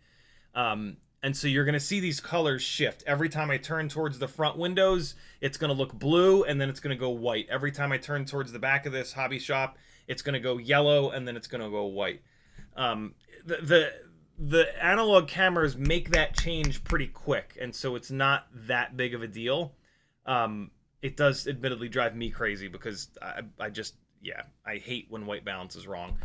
And so you're going to see these colors shift. Every time I turn towards the front windows, it's going to look blue, and then it's going to go white. Every time I turn towards the back of this hobby shop, it's going to go yellow, and then it's going to go white. The analog cameras make that change pretty quick, and so it's not that big of a deal. It does admittedly drive me crazy because I just, yeah, I hate when white balance is wrong.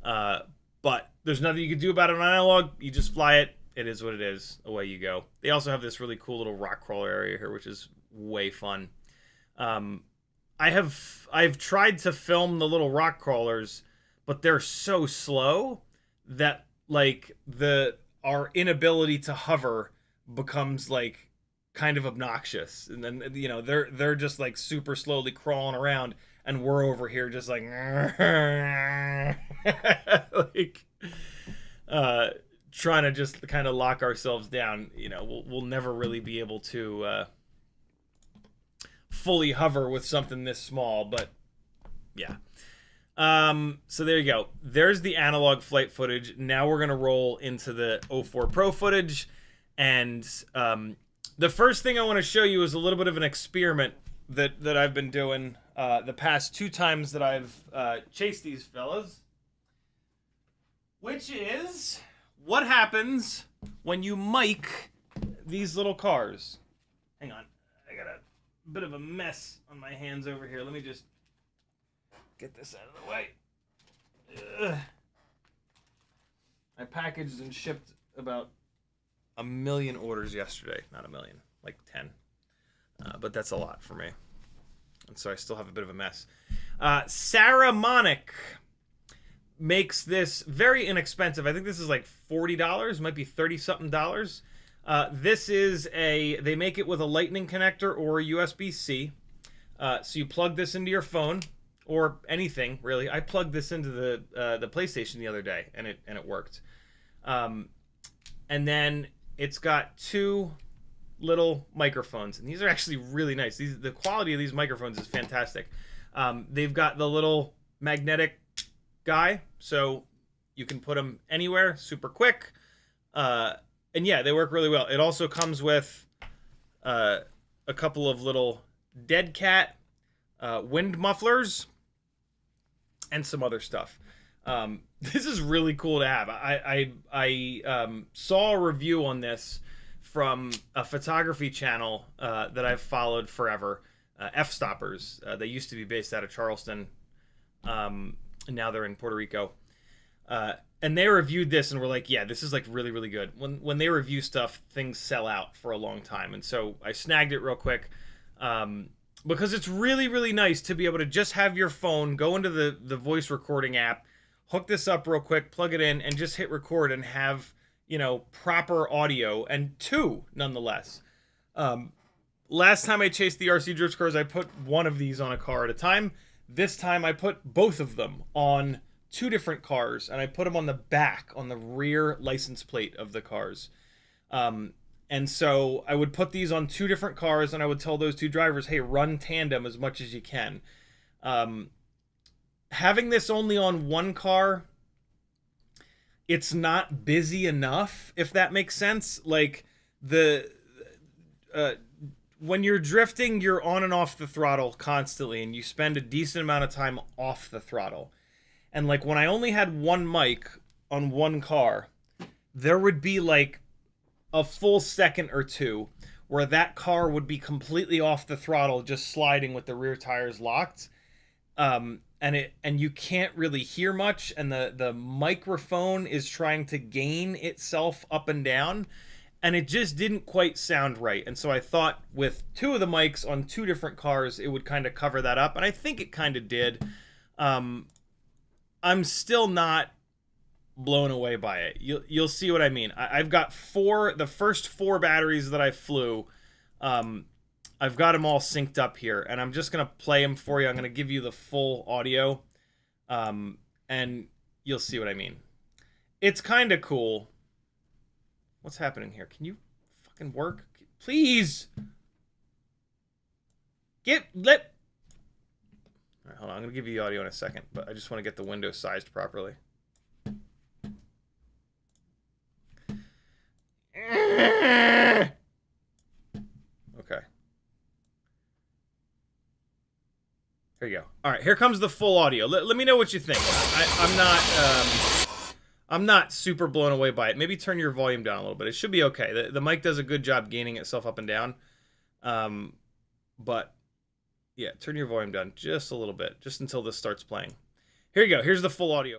But there's nothing you can do about it on analog. You just fly it. It is what it is. Away you go. They also have this really cool little rock crawler area here, which is way fun. I've tried to film the little rock crawlers, but they're so slow that like our inability to hover becomes like kind of obnoxious. And then, you know, they're just like super slowly crawling around and we're over here just like like trying to just kind of lock ourselves down. You know, we'll never really be able to fully hover with something this small, but yeah. So there you go. There's the analog flight footage. Now we're gonna roll into the O4 Pro footage, and the first thing I want to show you is a little bit of an experiment that I've been doing the past 2 times that I've chased these fellas, which is what happens when you mic these little cars. Hang on, I got a bit of a mess on my hands over here. Let me just get this out of the way. Ugh. I packaged and shipped about 1 million orders yesterday. Not 1 million, like 10. But that's a lot for me. And so I still have a bit of a mess. Sarah Monick makes this very inexpensive. I think this is like $40, might be 30-something dollars. This is they make it with a lightning connector or a USB-C. So you plug this into your phone or anything really. I plugged this into the PlayStation the other day and it worked. And then it's got 2 little microphones, and these are actually really nice. The quality of these microphones is fantastic. They've got the little magnetic guy, so you can put them anywhere super quick. And yeah, they work really well. It also comes with a couple of little dead cat wind mufflers and some other stuff. This is really cool to have. I saw a review on this from a photography channel that I've followed forever, F-Stoppers. They used to be based out of Charleston, and now they're in Puerto Rico. And they reviewed this and were like, yeah, this is like really, really good. When they review stuff, things sell out for a long time. And so I snagged it real quick because it's really, really nice to be able to just have your phone, go into the voice recording app, hook this up real quick, plug it in, and just hit record and have, you know, proper audio, and 2 nonetheless. Last time I chased the RC drift cars, I put one of these on a car at a time. This time I put both of them on 2 different cars, and I put them on the back, on the rear license plate of the cars. And so I would put these on 2 different cars, and I would tell those 2 drivers, hey, run tandem as much as you can. Having this only on 1 car, it's not busy enough, if that makes sense. Like, when you're drifting, you're on and off the throttle constantly, and you spend a decent amount of time off the throttle. And like when I only had 1 mic on 1 car, there would be like a full second or 2 where that car would be completely off the throttle, just sliding with the rear tires locked. And you can't really hear much, and the microphone is trying to gain itself up and down, and it just didn't quite sound right. And so I thought with 2 of the mics on 2 different cars, it would kind of cover that up, and I think it kind of did. I'm still not blown away by it. You'll see what I mean. I've got the first 4 batteries that I flew. I've got them all synced up here, and I'm just gonna play them for you. I'm gonna give you the full audio, and you'll see what I mean. It's kind of cool. What's happening here? Can you fucking work, please? All right, hold on. I'm gonna give you the audio in a second, but I just want to get the window sized properly. Okay. Here you go. All right, here comes the full audio. Let me know what you think. I'm not super blown away by it. Maybe turn your volume down a little bit. It should be okay. The mic does a good job gaining itself up and down. But yeah, turn your volume down just a little bit, just until this starts playing. Here you go. Here's the full audio.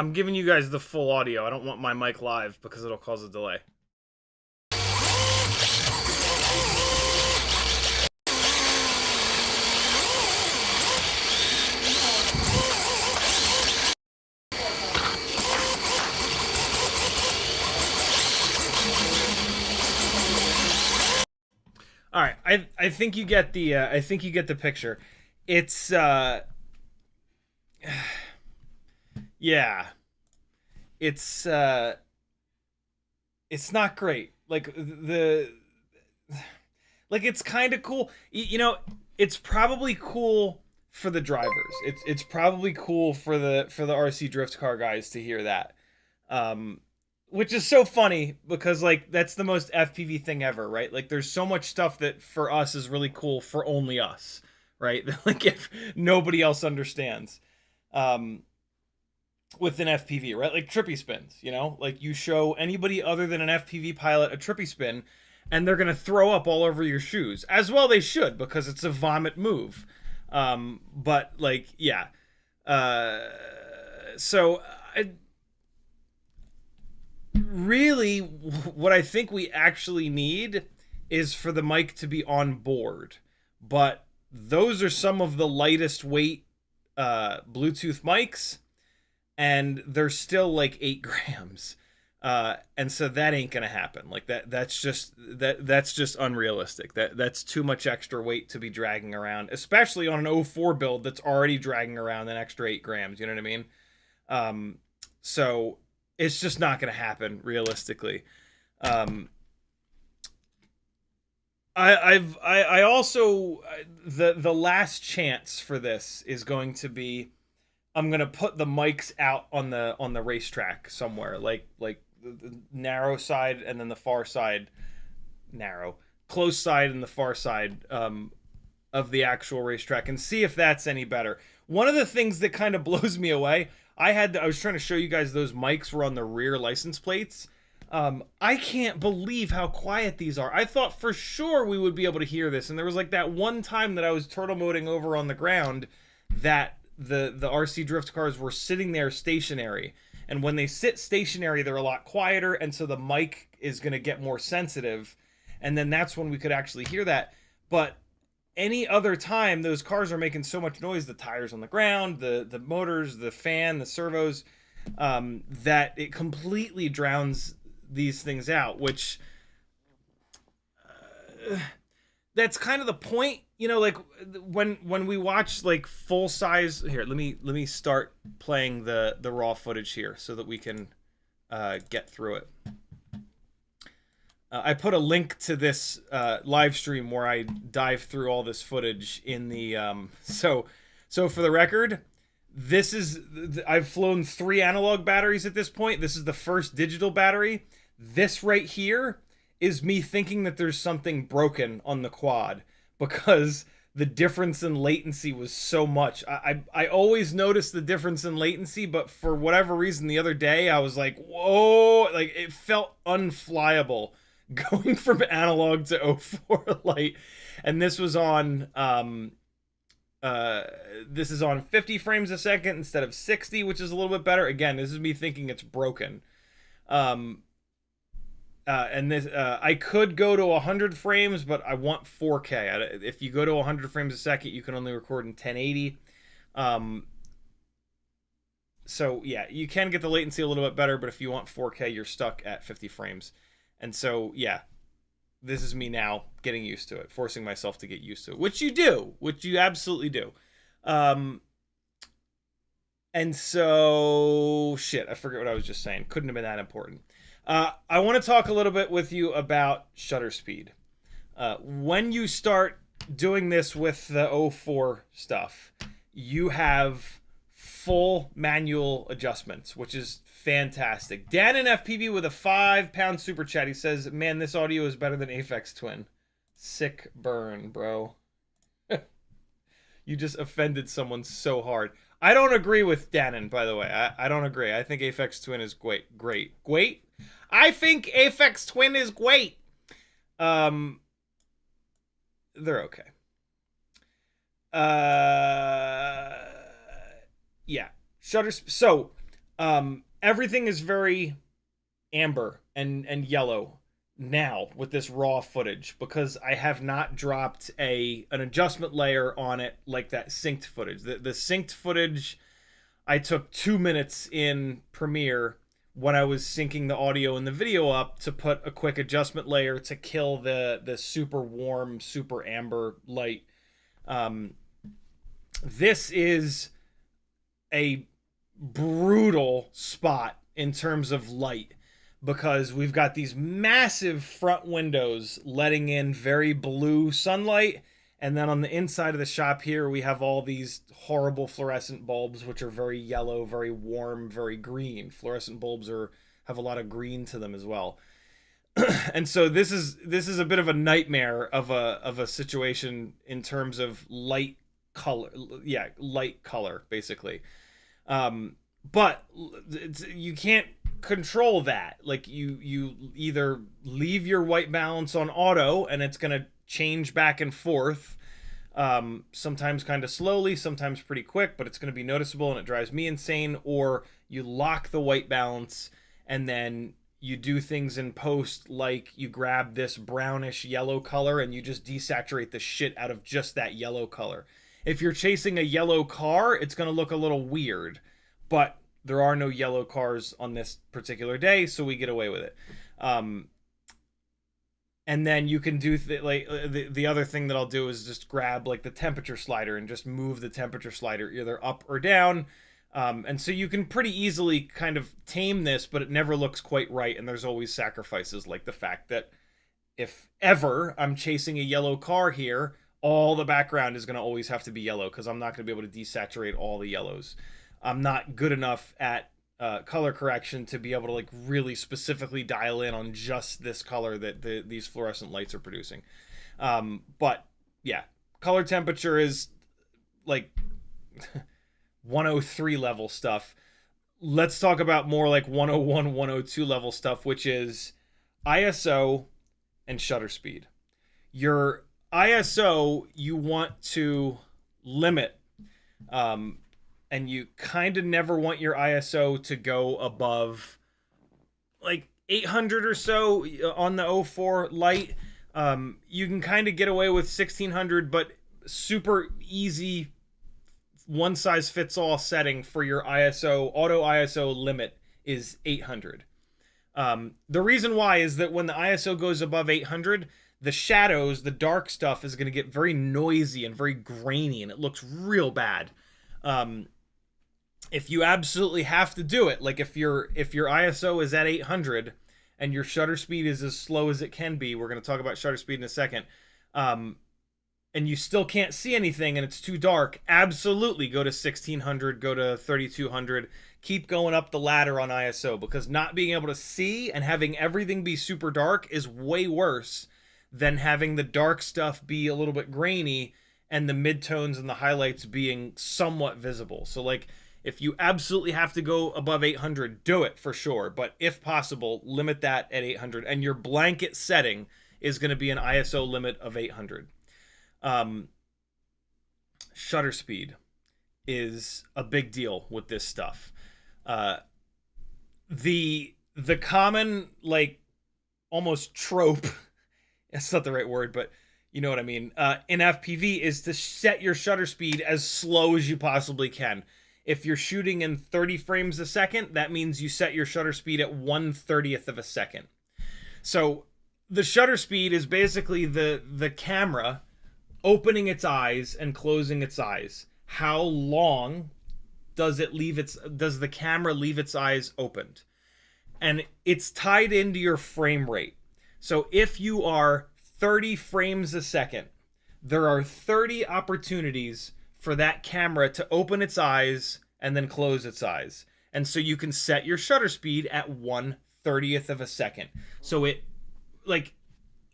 I'm giving you guys the full audio. I don't want my mic live because it'll cause a delay. All right, I think you get the picture. It's yeah, it's not great. Like it's kind of cool. You know, it's probably cool for the drivers. It's probably cool for the RC drift car guys to hear that. Which is so funny because like that's the most FPV thing ever, right? Like there's so much stuff that for us is really cool for only us, right? Like if nobody else understands. With an FPV, right? Like trippy spins, you know? Like you show anybody other than an FPV pilot a trippy spin and they're going to throw up all over your shoes. As well they should because it's a vomit move. But like, yeah. So really what I think we actually need is for the mic to be on board. But those are some of the lightest weight Bluetooth mics, and they're still like 8 grams. And so that ain't gonna happen. Like that's just unrealistic. That's too much extra weight to be dragging around, especially on an 04 build that's already dragging around an extra 8 grams. You know what I mean? So it's just not gonna happen realistically. I also the last chance for this is going to be I'm gonna put the mics out on the racetrack somewhere, like the narrow side and then the far side, close side and the far side of the actual racetrack, and see if that's any better. One of the things that kind of blows me away, I was trying to show you guys those mics were on the rear license plates. I can't believe how quiet these are. I thought for sure we would be able to hear this, and there was like that one time that I was turtle moding over on the ground that the RC drift cars were sitting there stationary, and when they sit stationary they're a lot quieter, and so the mic is going to get more sensitive, and then that's when we could actually hear that. But any other time those cars are making so much noise, the tires on the ground, the motors, the fan, the servos, that it completely drowns these things out, which that's kind of the point, you know. Like when we watch like full size, here let me start playing the raw footage here so that we can get through it. I put a link to this live stream where I dive through all this footage in the so for the record, this is, I've flown 3 analog batteries at this point. This is the first digital battery. This right here is me thinking that there's something broken on the quad because the difference in latency was so much. I always notice the difference in latency, but for whatever reason the other day I was like, whoa, like it felt unflyable going from analog to 04 light. And this was on this is on 50 frames a second instead of 60, which is a little bit better. Again, this is me thinking it's broken. And this I could go to 100 frames, but I want 4K. If you go to 100 frames a second, you can only record in 1080. So yeah, you can get the latency a little bit better, but if you want 4K, you're stuck at 50 frames. And so yeah, this is me now getting used to it, forcing myself to get used to it, which you do, which you absolutely do. And so shit, I forget what I was just saying. Couldn't have been that important. I want to talk a little bit with you about shutter speed. When you start doing this with the 04 stuff, you have full manual adjustments, which is fantastic. Dan and FPV with a £5 super chat. He says, man, this audio is better than Aphex Twin. Sick burn, bro. You just offended someone so hard. I don't agree with Danon, by the way. I don't agree. I think Aphex Twin is great. Great? I think Aphex Twin is great. They're okay. Yeah. So, Everything is very amber and yellow now with this raw footage because I have not dropped an adjustment layer on it like that synced footage. The synced footage, I took 2 minutes in Premiere when I was syncing the audio and the video up to put a quick adjustment layer to kill the super warm, super amber light. This is a brutal spot in terms of light because we've got these massive front windows letting in very blue sunlight, and then on the inside of the shop here we have all these horrible fluorescent bulbs which are very yellow, very warm, very green. Fluorescent bulbs have a lot of green to them as well. And so this is a bit of a nightmare of a situation in terms of light color. Yeah, light color basically. But you can't control that. Like you either leave your white balance on auto and it's going to change back and forth, sometimes kind of slowly, sometimes pretty quick, but it's going to be noticeable and it drives me insane. Or you lock the white balance and then you do things in post, like you grab this brownish yellow color and you just desaturate the shit out of just that yellow color. If you're chasing a yellow car, it's going to look a little weird, but there are no yellow cars on this particular day, so we get away with it. And then you can do the other thing that I'll do is just grab like the temperature slider and just move the temperature slider either up or down. And so you can pretty easily kind of tame this, but it never looks quite right. And there's always sacrifices, like the fact that if ever I'm chasing a yellow car here, all the background is going to always have to be yellow because I'm not going to be able to desaturate all the yellows. I'm not good enough at color correction to be able to like really specifically dial in on just this color that these fluorescent lights are producing. But yeah, color temperature is like 103 level stuff. Let's talk about more like 101, 102 level stuff, which is ISO and shutter speed. Your ISO, you want to limit, and you kind of never want your ISO to go above like 800 or so on the O4 light. You can kind of get away with 1600, but super easy one size fits all setting for your ISO, auto ISO limit is 800. The reason why is that when the ISO goes above 800, the shadows, the dark stuff is going to get very noisy and very grainy, and it looks real bad. If you absolutely have to do it, like if your ISO is at 800 and your shutter speed is as slow as it can be, we're going to talk about shutter speed in a second, and you still can't see anything and it's too dark, absolutely go to 1600, go to 3200, keep going up the ladder on ISO, because not being able to see and having everything be super dark is way worse than having the dark stuff be a little bit grainy and the midtones and the highlights being somewhat visible. So like, if you absolutely have to go above 800, do it for sure. But if possible, limit that at 800. And your blanket setting is going to be an ISO limit of 800. Shutter speed is a big deal with this stuff. The common, like, almost trope, that's not the right word, but you know what I mean, in FPV is to set your shutter speed as slow as you possibly can. If you're shooting in 30 frames a second, that means you set your shutter speed at 1/30th of a second. So the shutter speed is basically the camera opening its eyes and closing its eyes. How long does the camera leave its eyes opened? And it's tied into your frame rate. So if you are 30 frames a second, there are 30 opportunities for that camera to open its eyes and then close its eyes. And so you can set your shutter speed at 1/30th of a second. So it like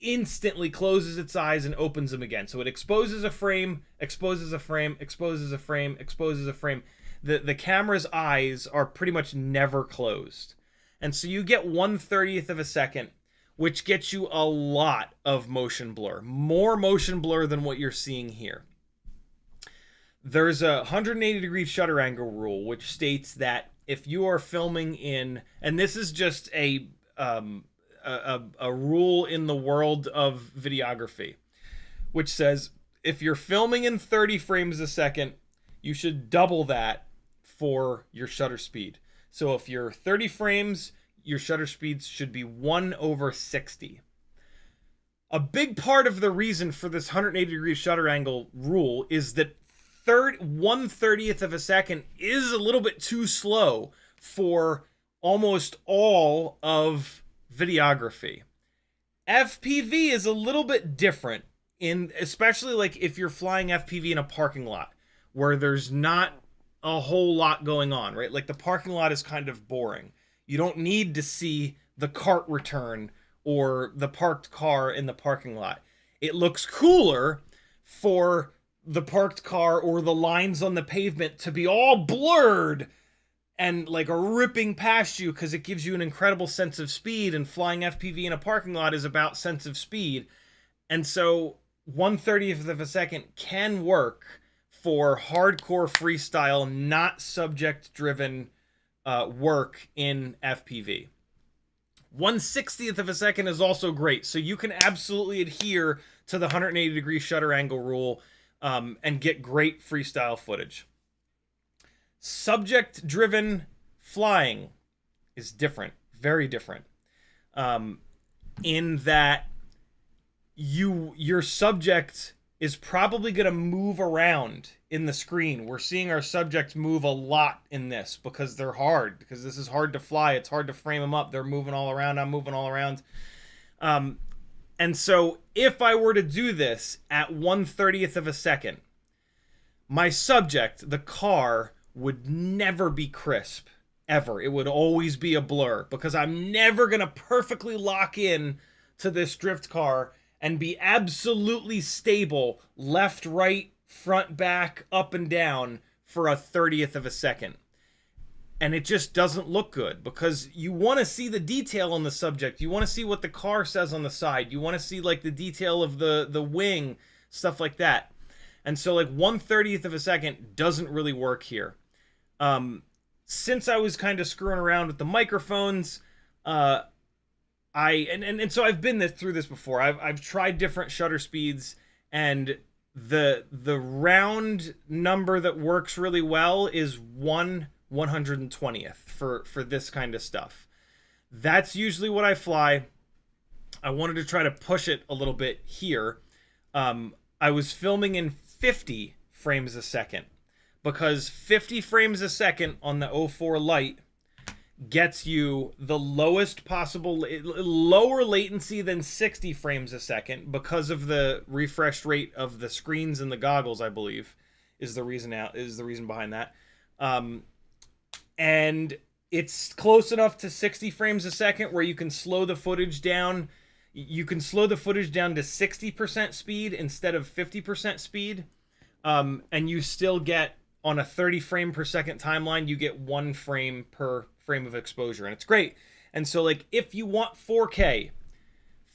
instantly closes its eyes and opens them again. So it exposes a frame, exposes a frame, exposes a frame, exposes a frame. The camera's eyes are pretty much never closed. And so you get 1/30th of a second, which gets you a lot of motion blur. More motion blur than what you're seeing here. There's a 180 degree shutter angle rule, which states that if you are filming in, and this is just a rule in the world of videography, which says if you're filming in 30 frames a second, you should double that for your shutter speed. So if you're 30 frames, your shutter speeds should be 1/60. A big part of the reason for this 180-degree shutter angle rule is that 1/30th of a second is a little bit too slow for almost all of videography. FPV is a little bit different, especially like if you're flying FPV in a parking lot where there's not a whole lot going on, right? Like the parking lot is kind of boring. You don't need to see the cart return or the parked car in the parking lot. It looks cooler for the parked car or the lines on the pavement to be all blurred and like ripping past you, because it gives you an incredible sense of speed, and flying FPV in a parking lot is about sense of speed. And so 1/30th of a second can work for hardcore freestyle, not subject-driven work in FPV. 1/60th of a second is also great, so you can absolutely adhere to the 180-degree shutter angle rule and get great freestyle footage. Subject-driven flying is different, very different, in that your subject is probably going to move around in the screen. We're seeing our subjects move a lot in this because they're hard, because this is hard to fly. It's hard to frame them up. They're moving all around. I'm moving all around. And so if I were to do this at 1/30th of a second, my subject, the car, would never be crisp, ever. It would always be a blur, because I'm never going to perfectly lock in to this drift car and be absolutely stable left, right, front, back, up, and down for 1/30th of a second. And it just doesn't look good, because you want to see the detail on the subject. You want to see what the car says on the side. You want to see like the detail of the wing, stuff like that. And so like 1/30th of a second doesn't really work here. Since I was kind of screwing around with the microphones, so I've been through this before. I've tried different shutter speeds, and the round number that works really well is 1/120th for this kind of stuff. That's usually what I fly. I wanted to try to push it a little bit here. I was filming in 50 frames a second, because 50 frames a second on the O4 Lite gets you the lowest possible, lower latency than 60 frames a second, because of the refresh rate of the screens and the goggles, I believe, is the reason behind that. And it's close enough to 60 frames a second where you can slow the footage down. You can slow the footage down to 60% speed instead of 50% speed. And you still get, on a 30 frame per second timeline, you get 1 frame per frame of exposure, and it's great. And so like if you want 4K,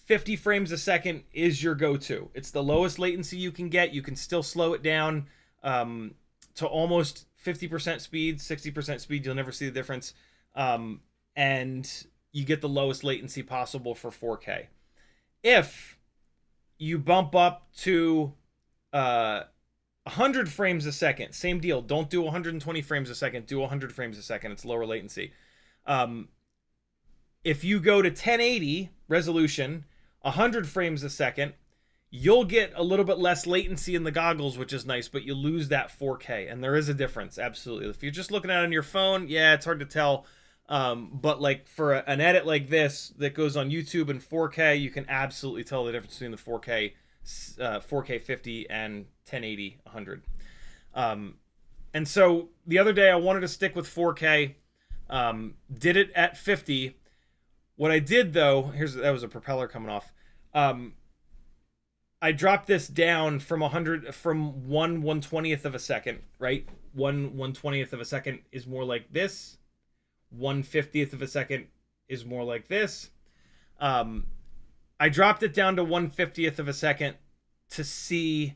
50 frames a second is your go-to. It's the lowest latency you can get. You can still slow it down to almost 50% speed, 60% speed. You'll never see the difference. And you get the lowest latency possible for 4K. If you bump up to 100 frames a second, same deal. Don't do 120 frames a second. Do 100 frames a second. It's lower latency. If you go to 1080 resolution, 100 frames a second, you'll get a little bit less latency in the goggles, which is nice, but you lose that 4K, and there is a difference, absolutely. If you're just looking at it on your phone, yeah, it's hard to tell. But like for an edit like this that goes on YouTube in 4K, you can absolutely tell the difference between the 4K 50 and 1080 100. And so the other day I wanted to stick with 4K, did it at 50. What I did though, that was a propeller coming off. I dropped this down from 1/120th of a second, right? 1/120th of a second is more like this. 1/50th of a second is more like this. I dropped it down to 1/50th of a second to see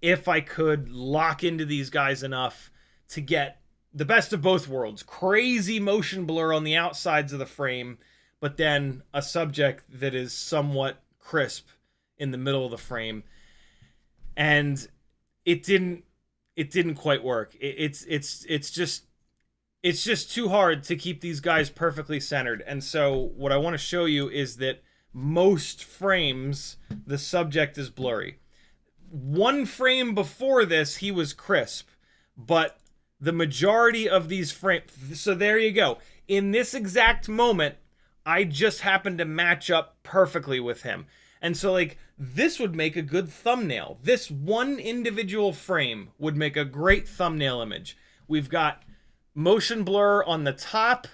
if I could lock into these guys enough to get the best of both worlds. Crazy motion blur on the outsides of the frame, but then a subject that is somewhat crisp in the middle of the frame. And it didn't quite work. It's just too hard to keep these guys perfectly centered. And so what I want to show you is that most frames the subject is blurry. One frame before this he was crisp, but the majority of these frames, so there you go. In this exact moment, I just happened to match up perfectly with him. And so like this would make a good thumbnail. This one individual frame would make a great thumbnail image. We've got motion blur on the top,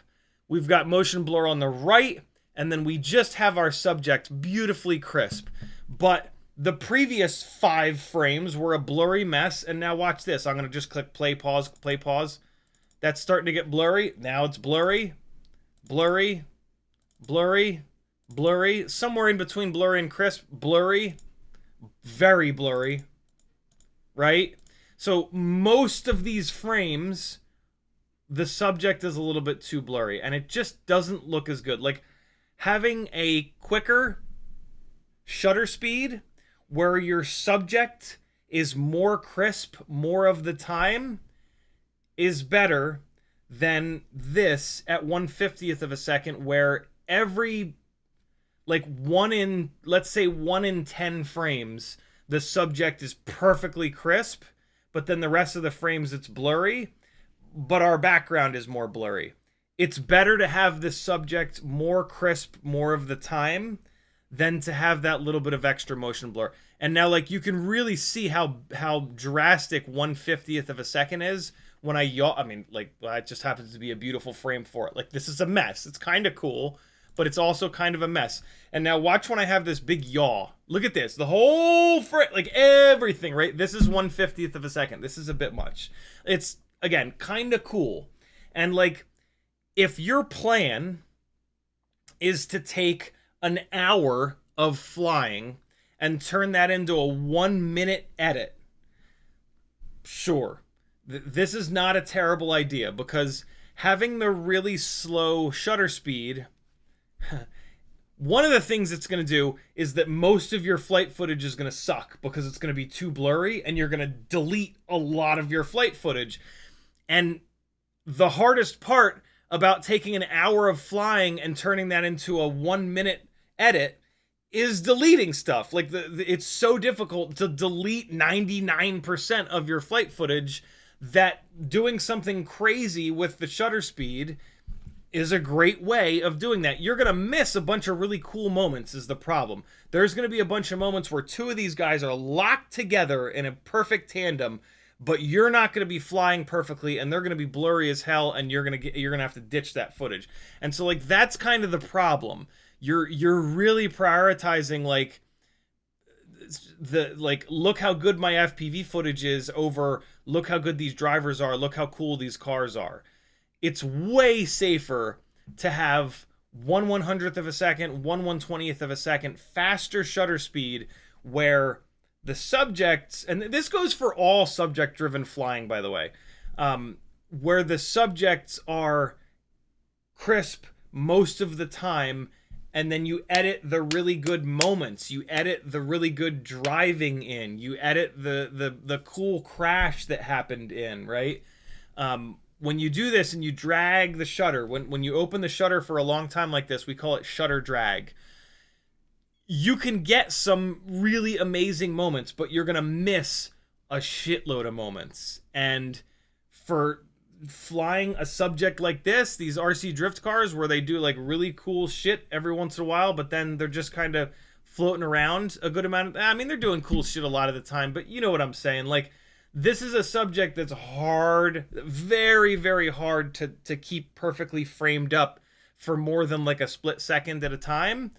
we've got motion blur on the right, and then we just have our subject beautifully crisp. But the previous 5 frames were a blurry mess, and now watch this. I'm going to just click play, pause, play, pause. That's starting to get blurry. Now it's blurry, blurry, blurry, blurry, somewhere in between blurry and crisp, blurry, very blurry, right? So most of these frames, the subject is a little bit too blurry, and it just doesn't look as good. Like having a quicker shutter speed where your subject is more crisp more of the time is better than this at 1/50th of a second, where every, like let's say 1 in 10 frames, the subject is perfectly crisp, but then the rest of the frames it's blurry, but our background is more blurry. It's better to have the subject more crisp more of the time than to have that little bit of extra motion blur. And now like you can really see how drastic 1/50th of a second is when I mean, like, well, it just happens to be a beautiful frame for it. Like, this is a mess. It's kind of cool, but it's also kind of a mess. And now watch when I have this big yaw. Look at this. The whole like everything, right? This is 1/50th of a second. This is a bit much. It's, again, kind of cool. And like, if your plan is to take an hour of flying and turn that into a 1-minute edit, sure. This is not a terrible idea, because having the really slow shutter speed, one of the things it's going to do is that most of your flight footage is going to suck because it's going to be too blurry, and you're going to delete a lot of your flight footage. And the hardest part about taking an hour of flying and turning that into a 1-minute edit is deleting stuff. Like it's so difficult to delete 99% of your flight footage that doing something crazy with the shutter speed is a great way of doing that. You're going to miss a bunch of really cool moments is the problem. There's going to be a bunch of moments where 2 of these guys are locked together in a perfect tandem, but you're not going to be flying perfectly, and they're going to be blurry as hell, and you're going to have to ditch that footage. And so like that's kind of the problem. You're really prioritizing like look how good my FPV footage is over look how good these drivers are, look how cool these cars are. It's way safer to have 1/100th of a second, 1/120th of a second faster shutter speed, where the subjects, and this goes for all subject driven flying, by the way, where the subjects are crisp most of the time, and then you edit the really good moments, you edit the really good driving in, you edit the cool crash that happened in, right? When you do this and you drag the shutter, when you open the shutter for a long time like this, we call it shutter drag, you can get some really amazing moments, but you're gonna miss a shitload of moments. And for flying a subject like this, these RC drift cars where they do like really cool shit every once in a while, but then they're just kind of floating around a good amount of, I mean, they're doing cool shit a lot of the time, but you know what I'm saying. Like, this is a subject that's hard, very, very hard to keep perfectly framed up for more than like a split second at a time.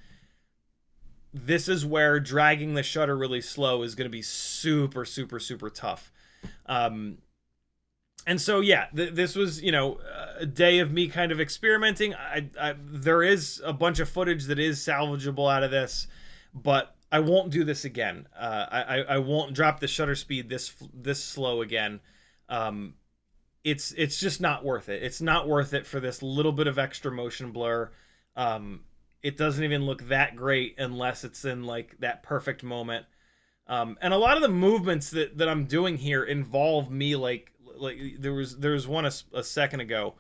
This is where dragging the shutter really slow is going to be super, super, super tough. And so, yeah, this was, you know, a day of me kind of experimenting. There is a bunch of footage that is salvageable out of this, but I won't do this again. I won't drop the shutter speed this slow again. it's just not worth it. It's not worth it for this little bit of extra motion blur. It doesn't even look that great unless it's in like that perfect moment. And a lot of the movements that I'm doing here involve me like there was one a second ago.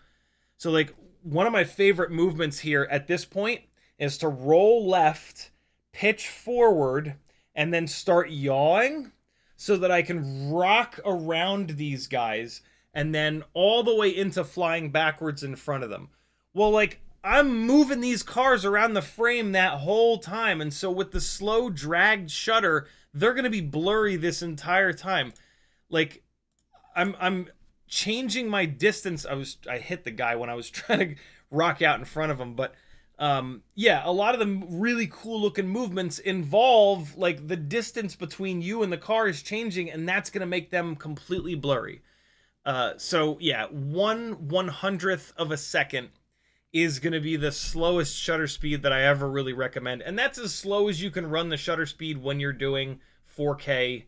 So like one of my favorite movements here at this point is to roll left, pitch forward, and then start yawing so that I can rock around these guys and then all the way into flying backwards in front of them. Well, like, I'm moving these cars around the frame that whole time, and so with the slow dragged shutter, they're gonna be blurry this entire time. Like, I'm changing my distance. I hit the guy when I was trying to rock out in front of him, but yeah, a lot of the really cool looking movements involve like the distance between you and the car is changing, and that's gonna make them completely blurry. So yeah, 1/100th of a second is going to be the slowest shutter speed that I ever really recommend. And that's as slow as you can run the shutter speed when you're doing 4K,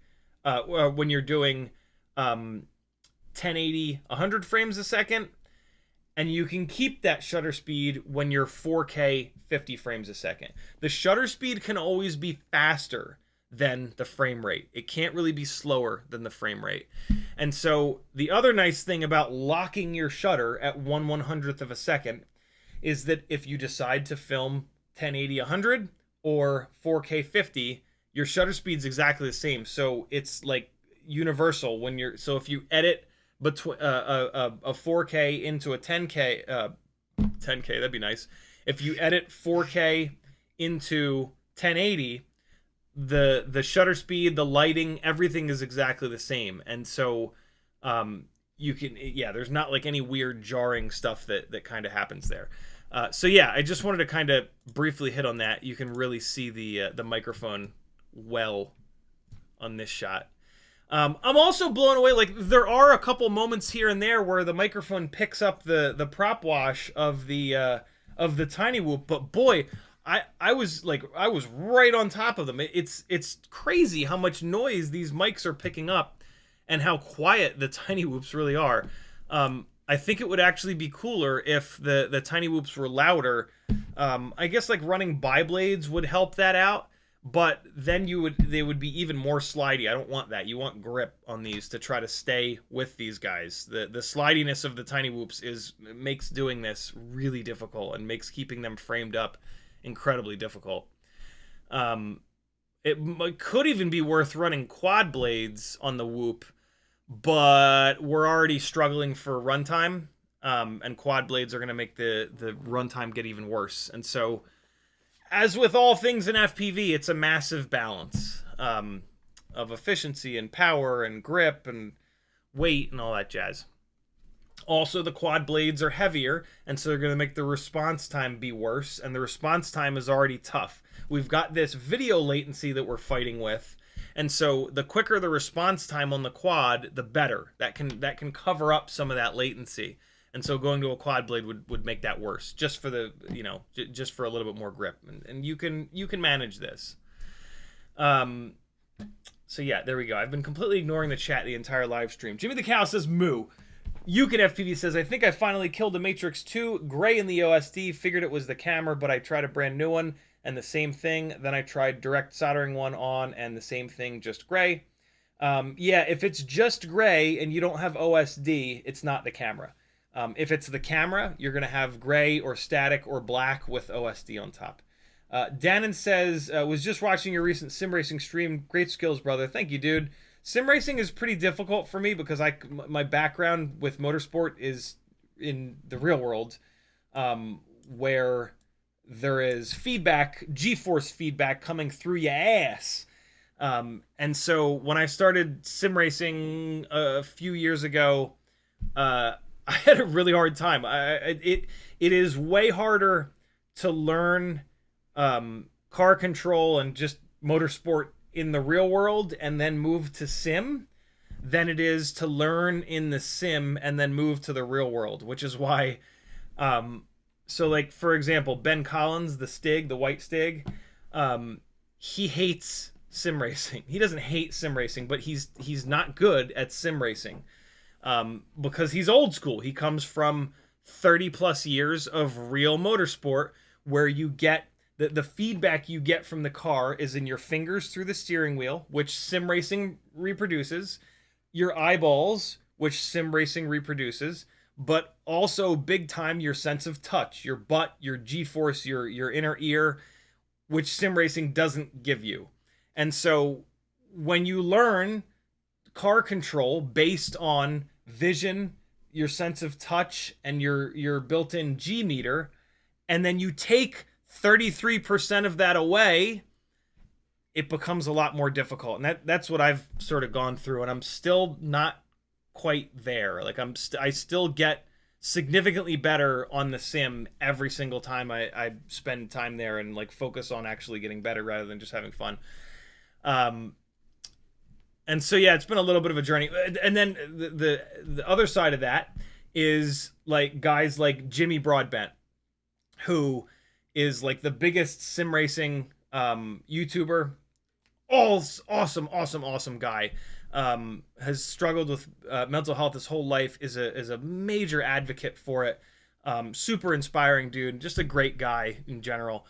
when you're doing 1080, 100 frames a second. And you can keep that shutter speed when you're 4K, 50 frames a second. The shutter speed can always be faster than the frame rate. It can't really be slower than the frame rate. And so the other nice thing about locking your shutter at 1/100th of a second is that if you decide to film 1080 100 or 4K 50, your shutter speed's exactly the same. So it's like universal when you're, so if you edit between a 4K into a 10K, 10K, that'd be nice. If you edit 4K into 1080, the shutter speed, the lighting, everything is exactly the same. And so you can, yeah, there's not like any weird jarring stuff that kind of happens there. So yeah, I just wanted to kind of briefly hit on that. You can really see the microphone well on this shot. I'm also blown away. Like, there are a couple moments here and there where the microphone picks up the prop wash of the tiny whoop, but boy, I was right on top of them. It's crazy how much noise these mics are picking up and how quiet the tiny whoops really are. I think it would actually be cooler if the tiny whoops were louder. I guess like running bi-blades would help that out, but then they would be even more slidey. I don't want that. You want grip on these to try to stay with these guys. The slidiness of the tiny whoops makes doing this really difficult and makes keeping them framed up incredibly difficult. It could even be worth running quad blades on the whoop, but we're already struggling for runtime, and quad blades are going to make the runtime get even worse. And so, as with all things in FPV, it's a massive balance of efficiency and power and grip and weight and all that jazz. Also, the quad blades are heavier, and so they're going to make the response time be worse, and the response time is already tough. We've got this video latency that we're fighting with, and so the quicker the response time on the quad, the better. That can cover up some of that latency. And so going to a quad blade would make that worse, just for the, just for a little bit more grip. And you can manage this. So yeah, there we go. I've been completely ignoring the chat the entire live stream. Jimmy the Cow says moo. FPV says, I think I finally killed the Matrix 2 gray in the OSD. Figured it was the camera, but I tried a brand new one and the same thing. Then I tried direct soldering one on and the same thing, just gray. Yeah, if it's just gray and you don't have OSD, it's not the camera. If it's the camera, you're going to have gray or static or black with OSD on top. Dannon says, was just watching your recent sim racing stream. Great skills, brother. Thank you, dude. Sim racing is pretty difficult for me because my background with motorsport is in the real world, where there is feedback, G-force feedback coming through your ass. And so when I started sim racing a few years ago, I had a really hard time. It is way harder to learn car control and just motorsport in the real world and then move to sim than it is to learn in the sim and then move to the real world, which is why so like, for example, Ben Collins, the white Stig, he hates sim racing. He doesn't hate sim racing, but he's not good at sim racing. because he's old school. He comes from 30 plus years of real motorsport where you get the feedback you get from the car is in your fingers through the steering wheel, which sim racing reproduces, your eyeballs, which sim racing reproduces, but also big time your sense of touch, your butt, your G-force, your inner ear, which sim racing doesn't give you. And so when you learn car control based on vision, your sense of touch, and your built-in G meter, and then you take 33% of that away, it becomes a lot more difficult. And that's what I've sort of gone through, and I'm still not quite there. Like I still get significantly better on the sim every single time I spend time there and like focus on actually getting better rather than just having fun. And so yeah, it's been a little bit of a journey. And then the other side of that is like guys like Jimmy Broadbent, who is like the biggest sim racing YouTuber. Awesome guy. Has struggled with mental health his whole life, is a major advocate for it. Super inspiring dude, just a great guy in general.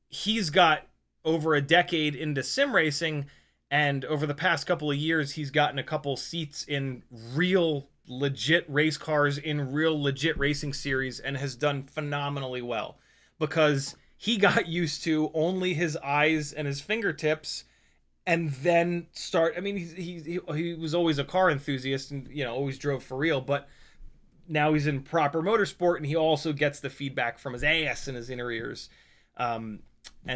He's got over a decade into sim racing, and over the past couple of years, he's gotten a couple seats in real legit race cars in real legit racing series and has done phenomenally well because he got used to only his eyes and his fingertips and then start. I mean, he was always a car enthusiast and, you know, always drove for real, but now he's in proper motorsport and he also gets the feedback from his ass and his inner ears. And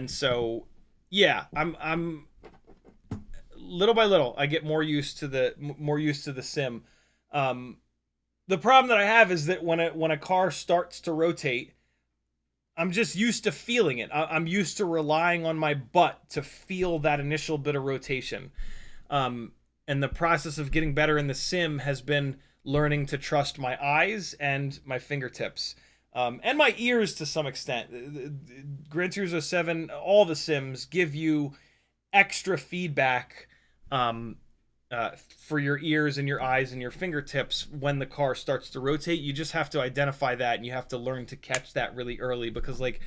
so, yeah, I'm little by little, I get more used to the sim. The problem that I have is that when a car starts to rotate, I'm just used to feeling it. I'm used to relying on my butt to feel that initial bit of rotation. And the process of getting better in the sim has been learning to trust my eyes and my fingertips. And my ears to some extent. Gran Turismo 7, all the sims give you extra feedback for your ears and your eyes and your fingertips when the car starts to rotate. You just have to identify that, and you have to learn to catch that really early, because like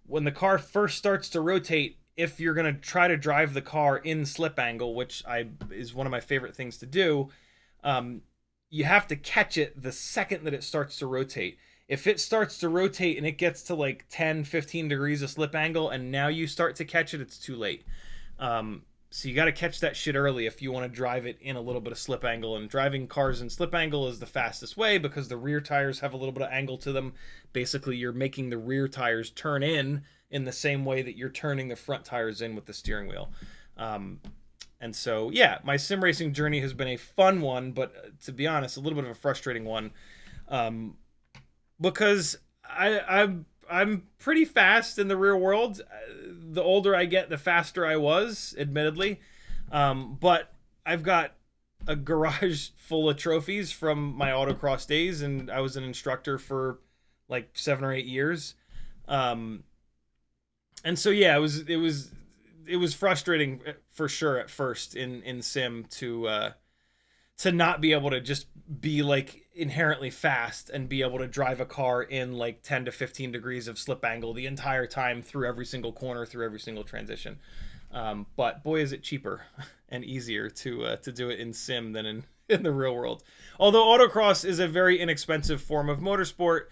when the car first starts to rotate, if you're going to try to drive the car in slip angle, which is one of my favorite things to do, you have to catch it the second that it starts to rotate. If it starts to rotate and it gets to like 10-15 degrees of slip angle and now you start to catch it, it's too late. So you got to catch that shit early if you want to drive it in a little bit of slip angle. And driving cars in slip angle is the fastest way because the rear tires have a little bit of angle to them. Basically, you're making the rear tires turn in the same way that you're turning the front tires in with the steering wheel. And so, yeah, my sim racing journey has been a fun one, but to be honest, a little bit of a frustrating one. Because I'm pretty fast in the real world. The older I get, the faster I was, admittedly. But I've got a garage full of trophies from my autocross days, and I was an instructor for like 7 or 8 years. And so yeah, it was frustrating for sure at first in sim to not be able to just be like inherently fast and be able to drive a car in like 10 to 15 degrees of slip angle the entire time through every single corner, through every single transition. But boy, is it cheaper and easier to do it in sim than in the real world. Although autocross is a very inexpensive form of motorsport,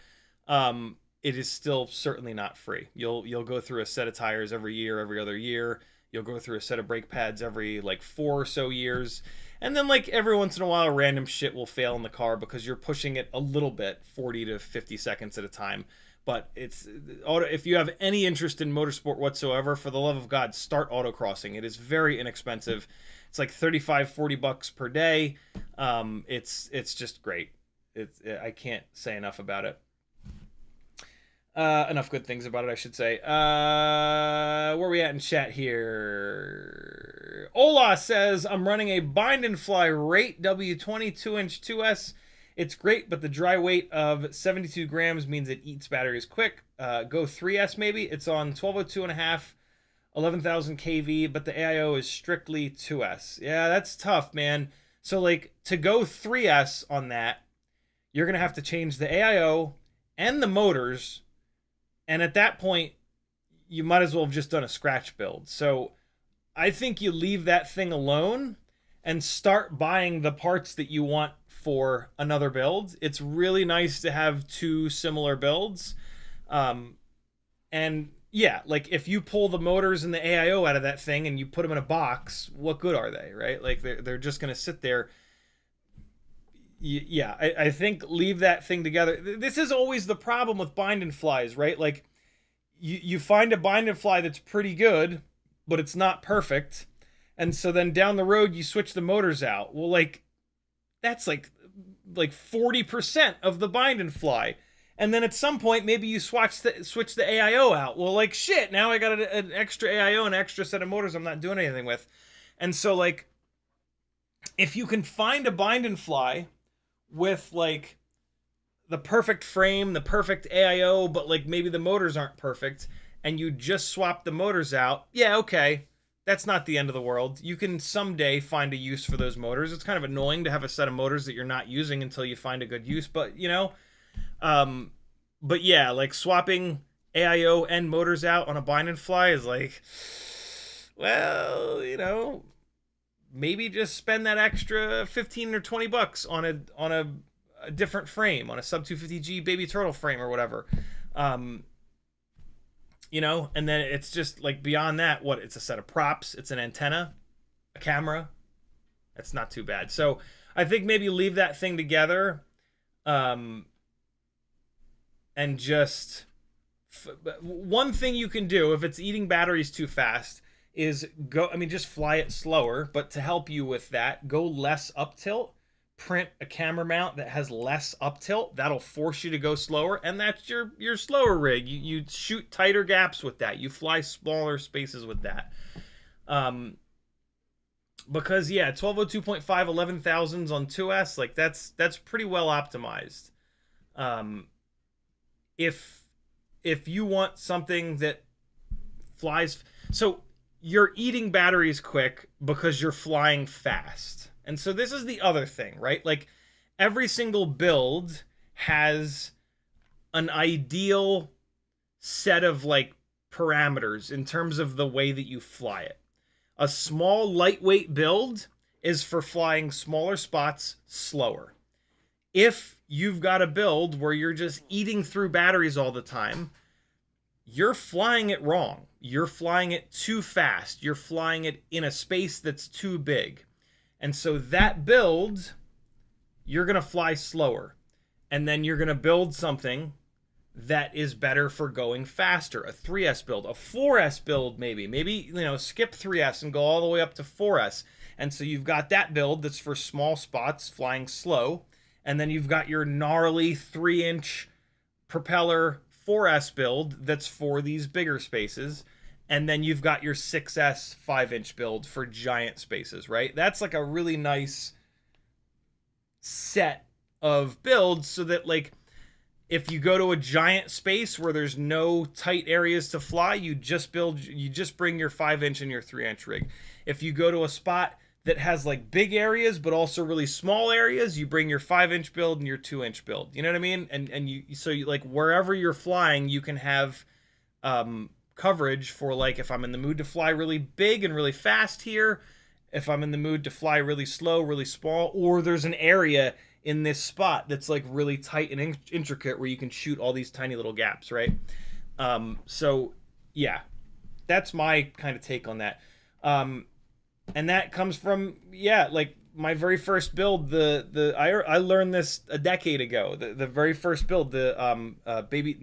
it is still certainly not free. You'll go through a set of tires every year, every other year. You'll go through a set of brake pads every like 4 or so years. And then like every once in a while, random shit will fail in the car because you're pushing it a little bit, 40 to 50 seconds at a time. But if you have any interest in motorsport whatsoever, for the love of God, start autocrossing. It is very inexpensive. It's like $35-40 per day. It's just great. I can't say enough about it. Enough good things about it, I should say. Where are we at in chat here? Ola says, I'm running a bind and fly rate W20 2-inch 2S. It's great, but the dry weight of 72 grams means it eats batteries quick. Go 3S maybe. It's on 1202.5, 11,000 kV, but the AIO is strictly 2S. Yeah, that's tough, man. So like to go 3S on that, you're going to have to change the AIO and the motors. And at that point, you might as well have just done a scratch build. So I think you leave that thing alone and start buying the parts that you want for another build. It's really nice to have two similar builds. And yeah, like if you pull the motors and the AIO out of that thing and you put them in a box, what good are they, right? Like they're just going to sit there. Yeah, I think leave that thing together. This is always the problem with bind and flies, right? Like you find a bind and fly that's pretty good, but it's not perfect. And so then down the road, you switch the motors out. Well, like that's like 40% of the bind and fly. And then at some point, maybe you switch the AIO out. Well, like shit, now I got an extra AIO and an extra set of motors I'm not doing anything with. And so like, if you can find a bind and fly with like the perfect frame, the perfect AIO, but like maybe the motors aren't perfect, and you just swap the motors out, yeah, okay. That's not the end of the world. You can someday find a use for those motors. It's kind of annoying to have a set of motors that you're not using until you find a good use, but you know, but yeah, like swapping AIO and motors out on a bind and fly is like, well, you know, maybe just spend that extra 15 or 20 bucks on a different frame, on a sub 250G baby turtle frame or whatever. You know, and then it's just like beyond that, what, it's a set of props, it's an antenna, a camera. That's not too bad. So I think maybe leave that thing together, and just one thing you can do if it's eating batteries too fast is just fly it slower, but to help you with that, go less up tilt. Print a camera mount that has less up tilt. That'll force you to go slower, and that's your slower rig. You shoot tighter gaps with that. You fly smaller spaces with that. Because yeah, 1202.5 11,000s on 2S, like that's pretty well optimized. If you want something that flies, so you're eating batteries quick because you're flying fast. And so this is the other thing, right? Like every single build has an ideal set of like parameters in terms of the way that you fly it. A small lightweight build is for flying smaller spots slower. If you've got a build where you're just eating through batteries all the time, you're flying it wrong. You're flying it too fast. You're flying it in a space that's too big. And so that build, you're going to fly slower. And then you're going to build something that is better for going faster. A 3S build, a 4S build maybe. Maybe, you know, skip 3S and go all the way up to 4S. And so you've got that build that's for small spots, flying slow. And then you've got your gnarly 3-inch propeller 4S build that's for these bigger spaces. And then you've got your 6S 5-inch build for giant spaces, right? That's like a really nice set of builds so that like if you go to a giant space where there's no tight areas to fly, you just bring your 5-inch and your 3-inch rig. If you go to a spot that has like big areas but also really small areas, you bring your 5-inch build and your 2-inch build. You know what I mean? And you like wherever you're flying, you can have coverage for like if I'm in the mood to fly really big and really fast here, if I'm in the mood to fly really slow, really small, or there's an area in this spot that's like really tight and intricate where you can shoot all these tiny little gaps, right? So yeah, that's my kind of take on that. And that comes from, yeah, like my very first build, I learned this a decade ago. The very first build, baby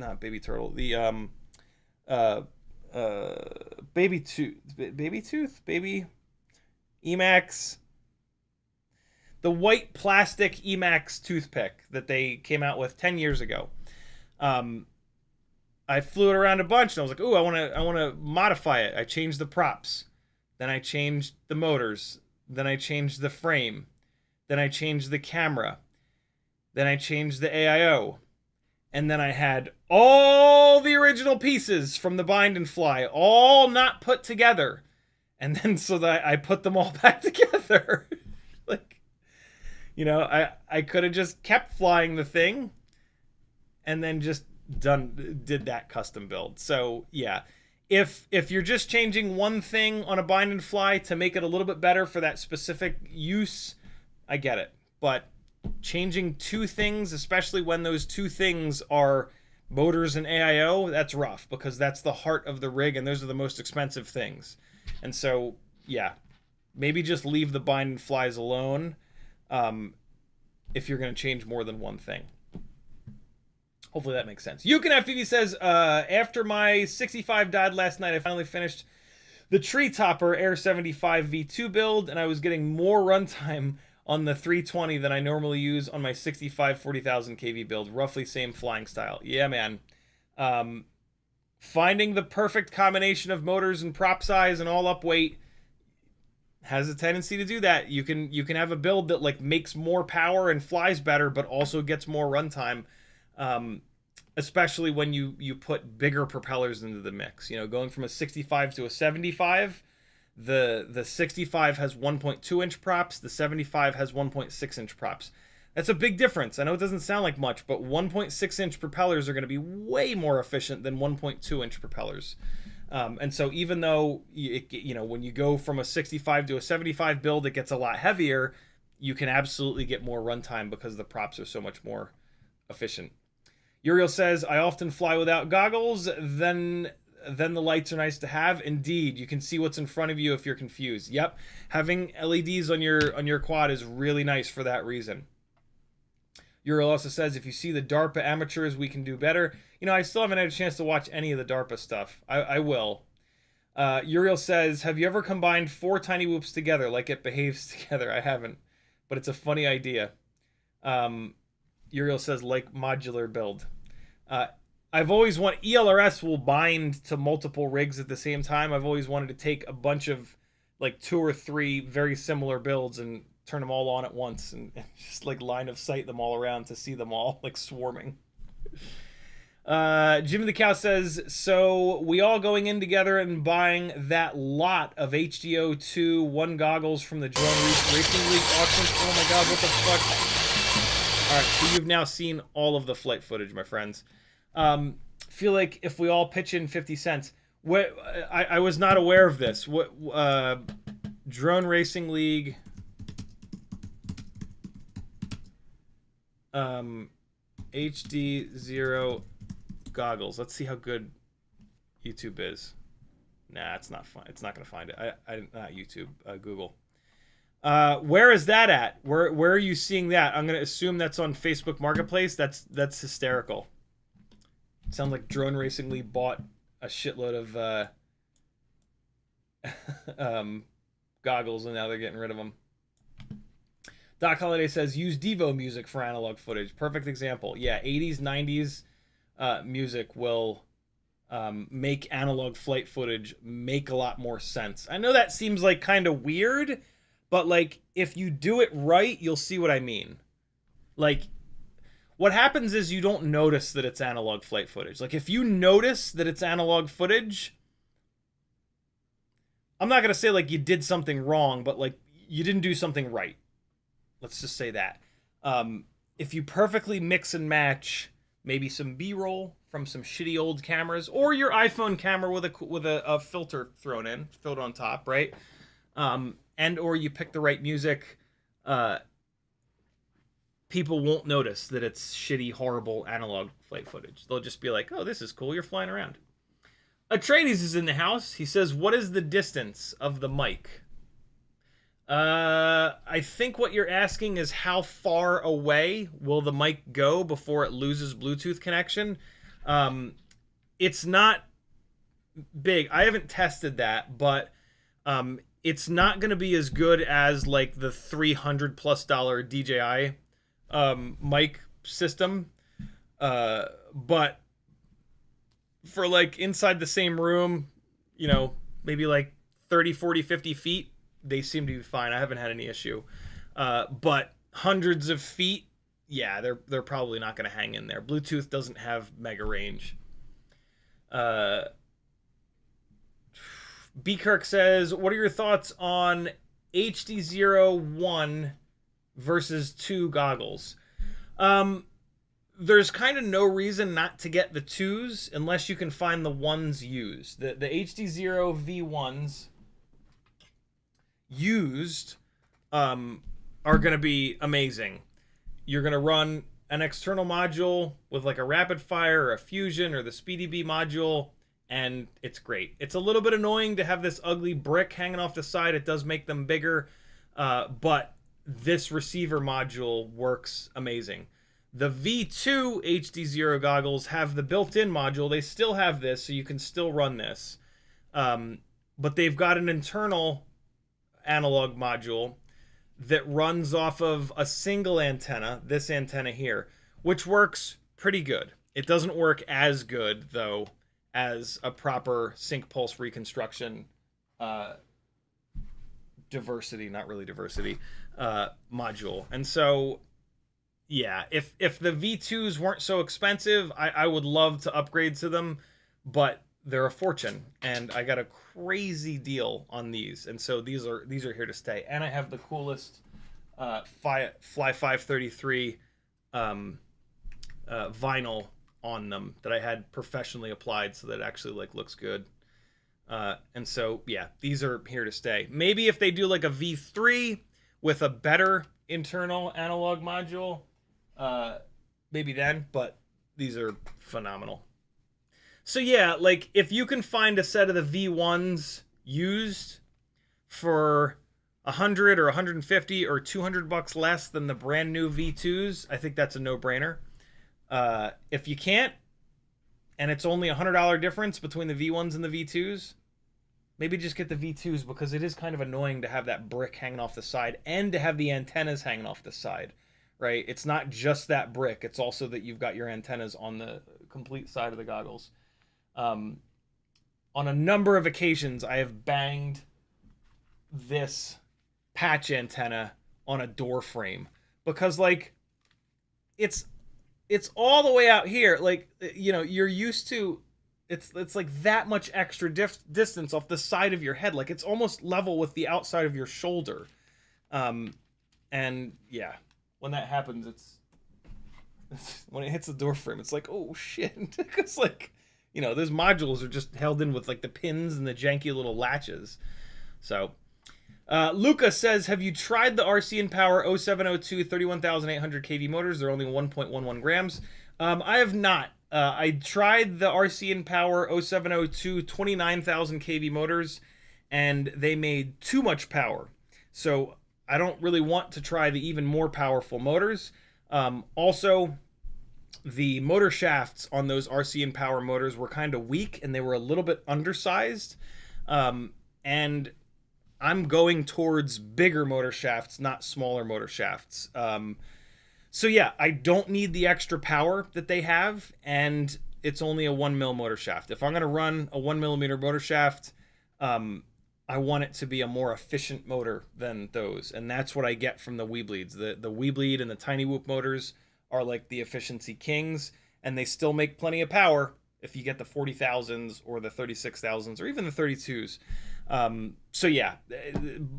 Emax, the white plastic Emax toothpick that they came out with 10 years ago. I flew it around a bunch and I was like, ooh, I want to modify it. I changed the props. Then I changed the motors. Then I changed the frame. Then I changed the camera. Then I changed the AIO. And then I had all the original pieces from the bind and fly, all not put together. And then so that I put them all back together. Like, You know, I could have just kept flying the thing and then just did that custom build. So yeah, if you're just changing one thing on a bind and fly to make it a little bit better for that specific use, I get it. But changing two things, especially when those two things are motors and AIO, that's rough, because that's the heart of the rig and those are the most expensive things. And so yeah, maybe just leave the bind and flies alone if you're going to change more than one thing. Hopefully that makes sense. CiottiFPV says, after my 65 died last night, I finally finished the Tree Topper Air 75 V2 build, and I was getting more runtime on the 320 than I normally use on my 65 40,000 kV build. Roughly same flying style. Yeah, man. Finding the perfect combination of motors and prop size and all up weight has a tendency to do that. You can have a build that like makes more power and flies better, but also gets more runtime. Especially when you put bigger propellers into the mix. You know, going from a 65 to a 75, the 65 has 1.2 inch props, the 75 has 1.6 inch props. That's a big difference. I know it doesn't sound like much, but 1.6 inch propellers are going to be way more efficient than 1.2 inch propellers. And so even though, you know, when you go from a 65 to a 75 build, it gets a lot heavier, you can absolutely get more runtime because the props are so much more efficient. Uriel says, I often fly without goggles, then the lights are nice to have. Indeed, you can see what's in front of you if you're confused. Yep, having LEDs on your quad is really nice for that reason. Uriel also says, if you see the DARPA amateurs, we can do better. You know, I still haven't had a chance to watch any of the DARPA stuff. I will. Uriel says, have you ever combined 4 tiny whoops together like it behaves together? I haven't, but it's a funny idea. Uriel says, like modular build. I've always wanted, ELRS will bind to multiple rigs at the same time. I've always wanted to take a bunch of like 2 or 3 very similar builds and turn them all on at once and just like line of sight them all around to see them all like swarming. Jimmy the Cow says, so we all going in together and buying that lot of HDO2 1 goggles from the Drone Racing League auction. Oh my god, what the fuck? Alright, so you've now seen all of the flight footage, my friends. Feel like if we all pitch in 50 cents. What I was not aware of this. What Drone Racing League HD0 goggles. Let's see how good YouTube is. Nah, it's not fun. It's not gonna find it. Not YouTube. Google. Where is that at? Where are you seeing that? I'm gonna assume that's on Facebook Marketplace. That's hysterical. It sounds like Drone Racing League bought a shitload of goggles and now they're getting rid of them. Doc Holiday says, use Devo music for analog footage. Perfect example. Yeah, 80s, 90s music will make analog flight footage make a lot more sense. I know that seems like kind of weird, but like if you do it right, you'll see what I mean. Like what happens is you don't notice that it's analog flight footage. Like if you notice that it's analog footage, I'm not going to say like you did something wrong, but like you didn't do something right. Let's just say that. If you perfectly mix and match maybe some B-roll from some shitty old cameras or your iPhone camera with a filter thrown in, filled on top, right? And or you pick the right music, people won't notice that it's shitty, horrible analog flight footage. They'll just be like, oh, this is cool, you're flying around. Atreides is in the house. He says, what is the distance of the mic? I think what you're asking is how far away will the mic go before it loses Bluetooth connection. It's not big. I haven't tested that, but it's not going to be as good as like the $300+ DJI mic system. But for like inside the same room, you know, maybe like 30, 40, 50 feet, they seem to be fine. I haven't had any issue. But hundreds of feet, yeah, they're probably not going to hang in there. Bluetooth doesn't have mega range. B. Kirk says, what are your thoughts on HD01 versus 2 goggles. There's kind of no reason not to get the 2s unless you can find the 1s used. The HD0 V1s used are going to be amazing. You're going to run an external module with like a rapid fire or a fusion or the SpeedyB module, and it's great. It's a little bit annoying to have this ugly brick hanging off the side. It does make them bigger, but this receiver module works amazing. The V2 HD0 goggles have the built-in module. They still have this, so you can still run this. But they've got an internal analog module that runs off of a single antenna, this antenna here, which works pretty good. It doesn't work as good, though, as a proper sync pulse reconstruction diversity, not really diversity, module. And so, yeah, if the V2s weren't so expensive, I would love to upgrade to them, but they're a fortune, and I got a crazy deal on these, and so these are here to stay. And I have the coolest Fly 533 vinyl on them that I had professionally applied, so that it actually like looks good. And so yeah, these are here to stay. Maybe if they do like a V3 with a better internal analog module, maybe then, but these are phenomenal. So yeah, like if you can find a set of the V1s used for 100 or 150 or 200 bucks less than the brand new V2s, I think that's a no-brainer. If you can't, and it's only $100 difference between the V1s and the V2s, maybe just get the V2s, because it is kind of annoying to have that brick hanging off the side and to have the antennas hanging off the side, right? It's not just that brick, it's also that you've got your antennas on the complete side of the goggles. On a number of occasions, I have banged this patch antenna on a door frame because, like, it's all the way out here. Like, you know, you're used to it's like that much extra distance off the side of your head. Like, it's almost level with the outside of your shoulder. And yeah, when that happens, it's when it hits the door frame, it's like, oh shit, because like, you know, those modules are just held in with like the pins and the janky little latches. So, Luca says, have you tried the RC & Power 0702 31,800 kV motors? They're only 1.11 grams. I have not. I tried the RC & Power 0702 29,000 kV motors, and they made too much power. So I don't really want to try the even more powerful motors. Also, the motor shafts on those RC & Power motors were kind of weak, and they were a little bit undersized. And I'm going towards bigger motor shafts, not smaller motor shafts. So yeah, I don't need the extra power that they have, and it's only a 1mm motor shaft. If I'm going to run a 1mm motor shaft, I want it to be a more efficient motor than those, and that's what I get from the weBLEEDs. The weBLEED and the Tiny Whoop motors are like the efficiency kings, and they still make plenty of power if you get the 40,000s or the 36,000s or even the 32s. So yeah,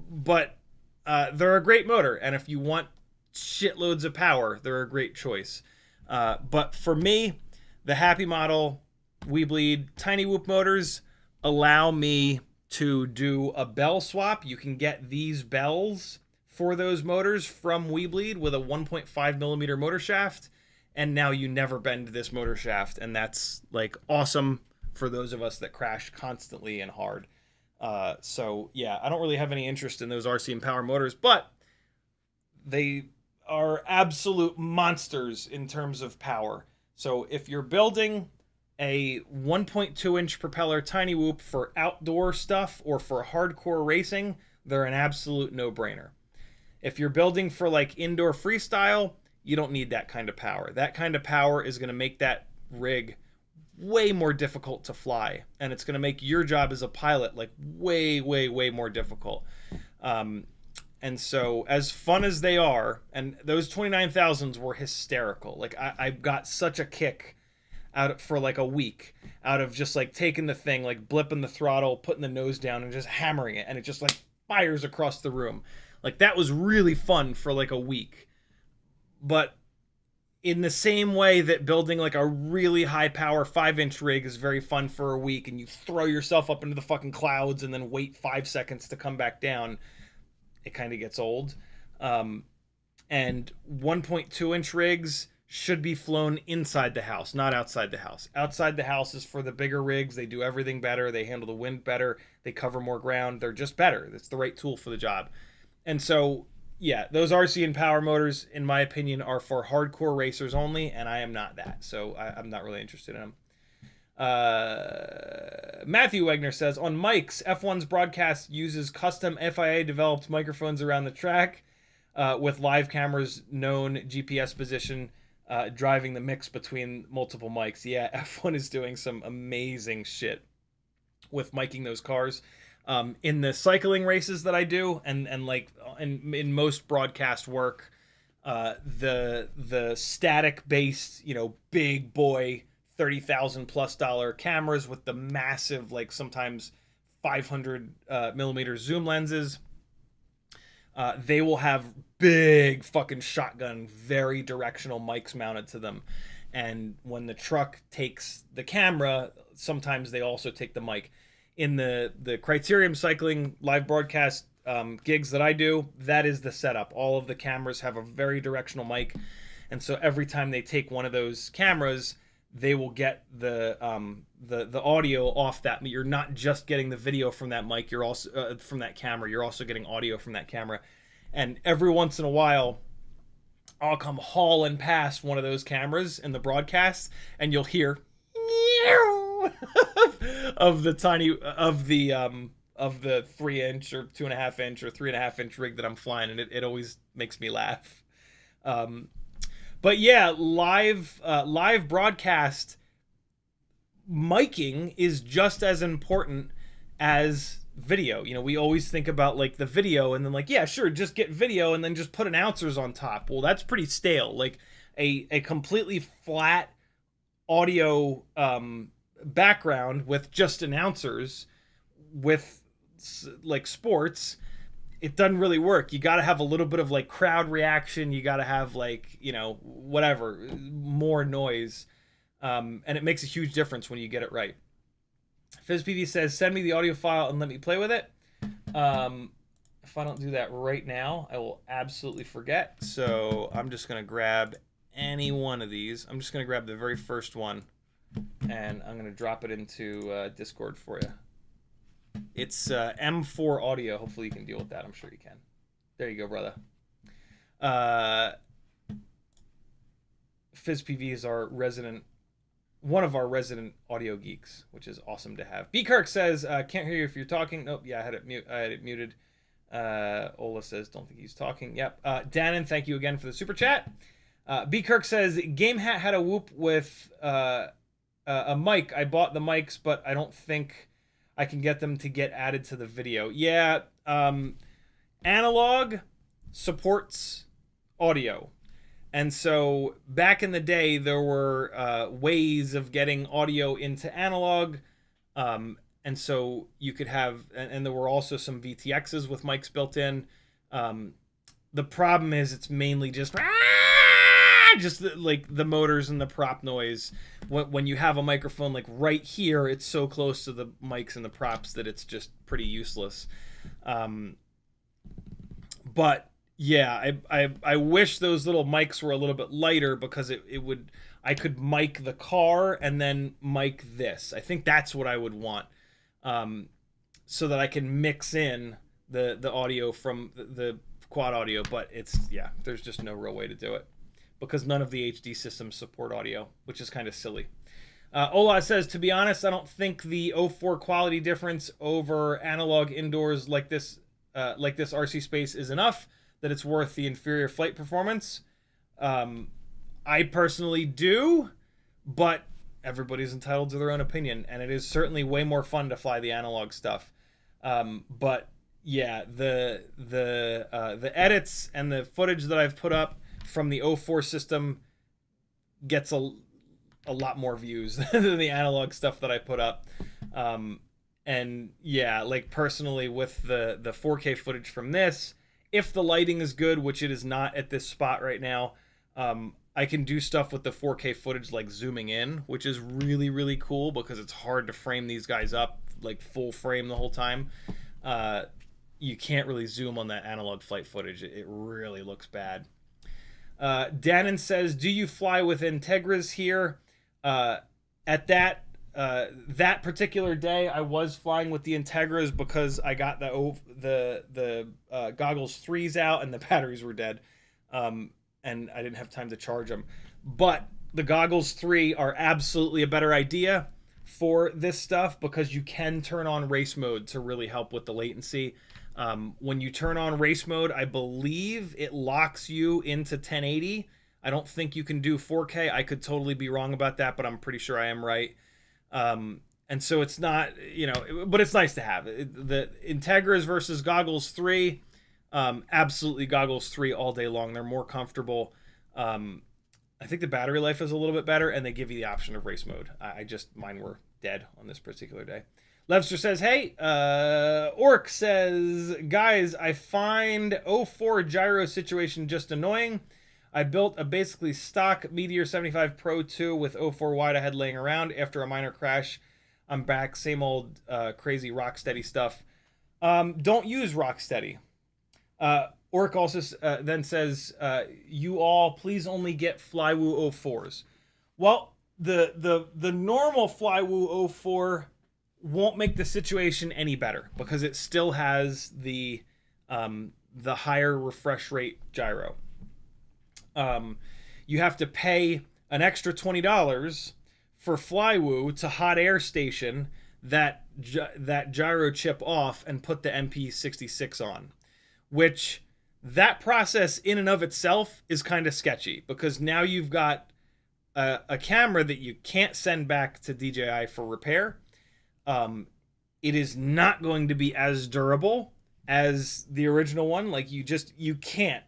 but they're a great motor, and if you want shitloads of power, they're a great choice. But for me, the HappyModel weBLEED Tiny Whoop motors allow me to do a bell swap. You can get these bells for those motors from weBLEED with a 1.5mm motor shaft, and now you never bend this motor shaft, and that's like awesome for those of us that crash constantly and hard. So yeah, I don't really have any interest in those RC & Power motors, but they are absolute monsters in terms of power. So if you're building a 1.2-inch propeller Tiny Whoop for outdoor stuff or for hardcore racing, they're an absolute no-brainer. If you're building for like indoor freestyle, you don't need that kind of power. That kind of power is going to make that rig way more difficult to fly, and it's going to make your job as a pilot like way more difficult. And so as fun as they are, and those 29,000s were hysterical. Like I got such a kick out for like a week out of just like taking the thing, like blipping the throttle, putting the nose down and just hammering it, and it just like fires across the room. Like, that was really fun for like a week. But in the same way that building like a really high power 5-inch rig is very fun for a week, and you throw yourself up into the fucking clouds and then wait 5 seconds to come back down, it kind of gets old. And 1.2-inch rigs should be flown inside the house, not outside the house. Outside the house is for the bigger rigs. They do everything better. They handle the wind better. They cover more ground. They're just better. It's the right tool for the job. And so, yeah, those RC and power motors, in my opinion, are for hardcore racers only, and I am not that. So I'm not really interested in them. Matthew Wegner says, on mics, F1's broadcast uses custom FIA-developed microphones around the track with live cameras, known GPS position, driving the mix between multiple mics. Yeah, F1 is doing some amazing shit with miking those cars. In the cycling races that I do, and like in most broadcast work, the static based, big boy $30,000+ cameras with the massive, like sometimes 500 millimeter zoom lenses. They will have big fucking shotgun, very directional mics mounted to them. And when the truck takes the camera, sometimes they also take the mic. In the Criterium Cycling live broadcast gigs that I do, that is the setup. All of the cameras have a very directional mic. And so every time they take one of those cameras, they will get the audio off that. You're not just getting the video from that mic, you're also from that camera, you're also getting audio from that camera. And every once in a while, I'll come hauling past one of those cameras in the broadcast, and you'll hear of the 3-inch or 2.5-inch or 3.5-inch rig that I'm flying, and it always makes me laugh. But yeah, live broadcast miking is just as important as video. We always think about like the video and then like, yeah, sure, just get video and then just put announcers on top. Well, that's pretty stale. Like a completely flat audio background with just announcers with like sports, it doesn't really work. You got to have a little bit of like crowd reaction. You got to have like, whatever, more noise. And it makes a huge difference when you get it right. FizzPV says, send me the audio file and let me play with it. If I don't do that right now, I will absolutely forget. So I'm just going to grab any one of these. I'm just going to grab the very first one, and I'm going to drop it into Discord for you. It's M4 audio. Hopefully you can deal with that. I'm sure you can. There you go, brother. FizzPV is one of our resident audio geeks, which is awesome to have. B. Kirk says, can't hear you if you're talking. Nope, yeah, I had it muted. Ola says, don't think he's talking. Yep. Dannon, thank you again for the super chat. B. Kirk says, Game Hat had a whoop with a mic. I bought the mics, but I don't think I can get them to get added to the video. Yeah, analog supports audio. And so back in the day, there were ways of getting audio into analog. And so you could have, and there were also some VTXs with mics built in. The problem is it's mainly just like the motors and the prop noise. When you have a microphone like right here, it's so close to the mics and the props that it's just pretty useless. But yeah, I wish those little mics were a little bit lighter, because I could mic the car and then mic this. I think that's what I would want, so that I can mix in the audio from the quad audio. But there's just no real way to do it, because none of the HD systems support audio, which is kind of silly. Ola says, to be honest, I don't think the O4 quality difference over analog indoors like this RC space is enough that it's worth the inferior flight performance. I personally do, but everybody's entitled to their own opinion, and it is certainly way more fun to fly the analog stuff. But yeah, the edits and the footage that I've put up from the O4 system gets a lot more views than the analog stuff that I put up. And yeah, like personally with the 4K footage from this, if the lighting is good, which it is not at this spot right now, I can do stuff with the 4K footage like zooming in, which is really, really cool because it's hard to frame these guys up like full frame the whole time. You can't really zoom on that analog flight footage. It really looks bad. Dannon says, do you fly with Integras here? At that particular day, I was flying with the Integras because I got the goggles 3s out and the batteries were dead. And I didn't have time to charge them. But the goggles 3 are absolutely a better idea for this stuff because you can turn on race mode to really help with the latency. When you turn on race mode, I believe it locks you into 1080. I don't think you can do 4K. I could totally be wrong about that, but I'm pretty sure I am right. And so it's not, but it's nice to have. The Integras versus goggles 3, absolutely goggles 3 all day long. They're more comfortable. I think the battery life is a little bit better, and they give you the option of race mode. Mine were dead on this particular day. Levster says, hey, Orc says, guys, I find O4 gyro situation just annoying. I built a basically stock Meteor 75 Pro 2 with O4 wide ahead laying around. After a minor crash, I'm back. Same old crazy Rocksteady stuff. Don't use Rocksteady. Orc also then says, you all please only get Flywoo 04s. Well, the normal Flywoo 04 won't make the situation any better because it still has the higher refresh rate gyro. You have to pay an extra $20 for Flywoo to hot air station that gyro chip off and put the MP66 on, which that process in and of itself is kind of sketchy because now you've got a camera that you can't send back to DJI for repair. It is not going to be as durable as the original one. Like you can't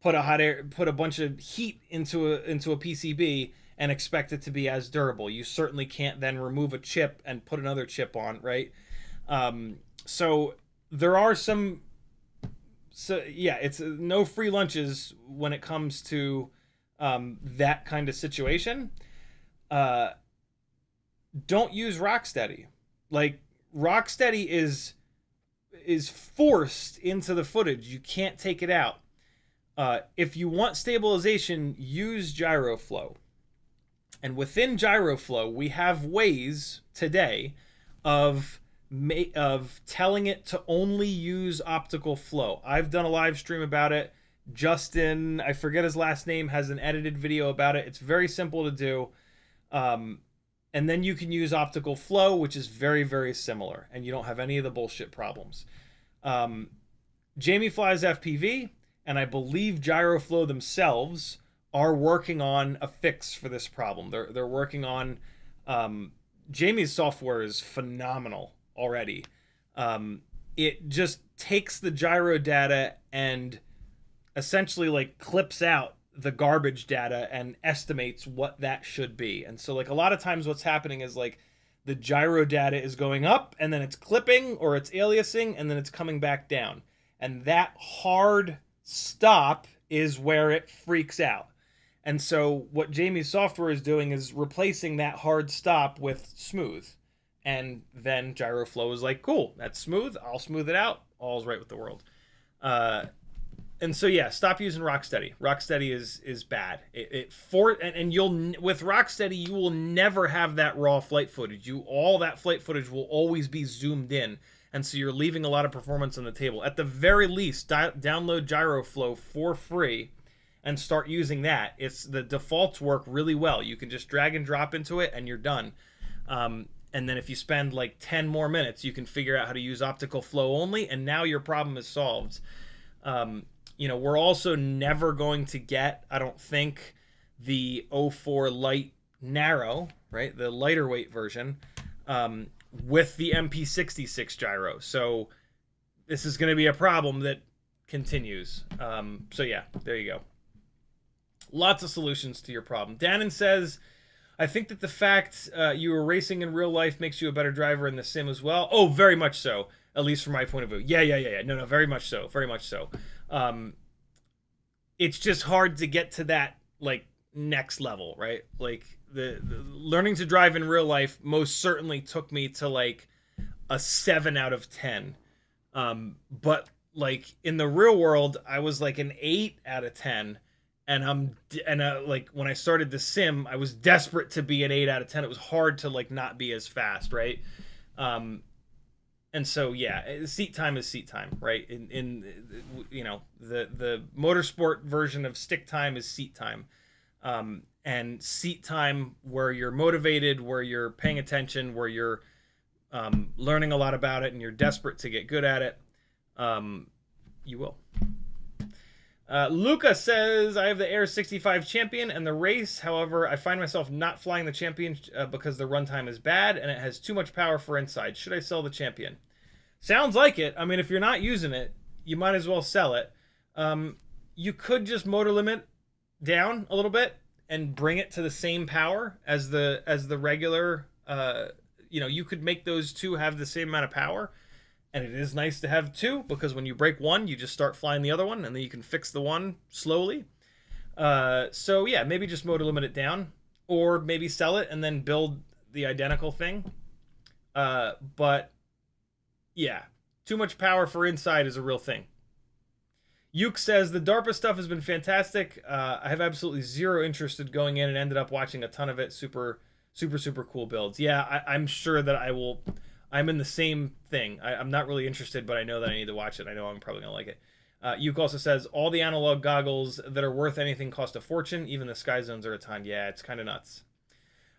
put a bunch of heat into a PCB and expect it to be as durable. You certainly can't then remove a chip and put another chip on, right? So there are some. So yeah, it's no free lunches when it comes to that kind of situation. Don't use Rocksteady. Like Rocksteady is forced into the footage. You can't take it out. If you want stabilization, use GyroFlow. And within GyroFlow, we have ways today of telling it to only use optical flow. I've done a live stream about it. Justin, I forget his last name, has an edited video about it. It's very simple to do. And then you can use optical flow, which is very, very similar. And you don't have any of the bullshit problems. Jamie flies FPV, and I believe GyroFlow themselves are working on a fix for this problem. They're working on... Jamie's software is phenomenal already. It just takes the gyro data and essentially like clips out the garbage data and estimates what that should be. And so like a lot of times what's happening is like the gyro data is going up and then it's clipping or it's aliasing and then it's coming back down. And that hard stop is where it freaks out. And so what Jamie's software is doing is replacing that hard stop with smooth. And then GyroFlow is like, cool, that's smooth. I'll smooth it out. All's right with the world. And so yeah, stop using Rocksteady. Rocksteady is bad. And you'll with Rocksteady you will never have that raw flight footage. All that flight footage will always be zoomed in, and so you're leaving a lot of performance on the table. At the very least, download GyroFlow for free and start using that. The defaults work really well. You can just drag and drop into it, and you're done. And then if you spend like 10 more minutes, you can figure out how to use optical flow only, and now your problem is solved. We're also never going to get, I don't think, the O4 Light Narrow, right? The lighter weight version, with the MP66 gyro. So this is going to be a problem that continues. So yeah, there you go. Lots of solutions to your problem. Dannon says, I think that the fact you were racing in real life makes you a better driver in the sim as well. Oh, very much so. At least from my point of view. Yeah. No, very much so. Very much so. It's just hard to get to that like next level, right? Like the learning to drive in real life most certainly took me to like a 7 out of 10. But like in the real world, I was like an 8 out of 10. And like when I started the sim, I was desperate to be an 8 out of 10. It was hard to like not be as fast, right? And so yeah, seat time is seat time, right? In you know, the motorsport version of stick time is seat time. And seat time where you're motivated, where you're paying attention, where you're learning a lot about it and you're desperate to get good at it, you will. Luca says, I have the Air 65 Champion and the race. However, I find myself not flying the Champion because the runtime is bad and it has too much power for inside. Should I sell the Champion? Sounds like it. I mean, if you're not using it, you might as well sell it. You could just motor limit down a little bit and bring it to the same power as the regular. You know, you could make those two have the same amount of power. And it is nice to have two, because when you break one, you just start flying the other one, and then you can fix the one slowly. So yeah, maybe just motor limit it down, or maybe sell it and then build the identical thing. But yeah, too much power for inside is a real thing. Yuke says, the DARPA stuff has been fantastic. I have absolutely zero interest in going in and ended up watching a ton of it. Super, super, super cool builds. Yeah, I'm sure that I will... I'm in the same thing. I'm not really interested, but I know that I need to watch it. I know I'm probably going to like it. Yuke also says, all the analog goggles that are worth anything cost a fortune. Even the Sky Zones are a ton. Yeah, it's kind of nuts.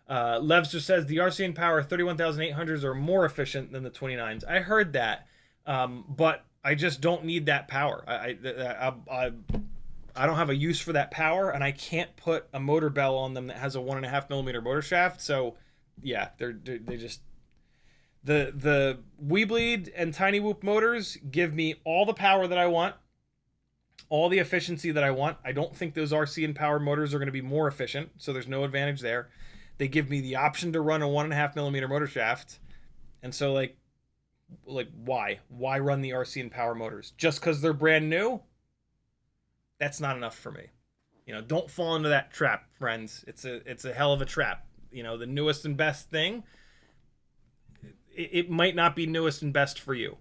Levster says, the RCN Power 31800s are more efficient than the 29s. I heard that, but I just don't need that power. I don't have a use for that power, and I can't put a motor bell on them that has a 1.5mm motor shaft. So, yeah, they just... The weBLEED and Tiny Whoop motors give me all the power that I want, all the efficiency that I want. I don't think those RCN Power motors are going to be more efficient, so there's no advantage there. They give me the option to run a 1.5mm motor shaft, and so like why run the RCN Power motors just because they're brand new? That's not enough for me. You know, don't fall into that trap, friends. It's a hell of a trap. You know, the newest and best thing, it might not be newest and best for you.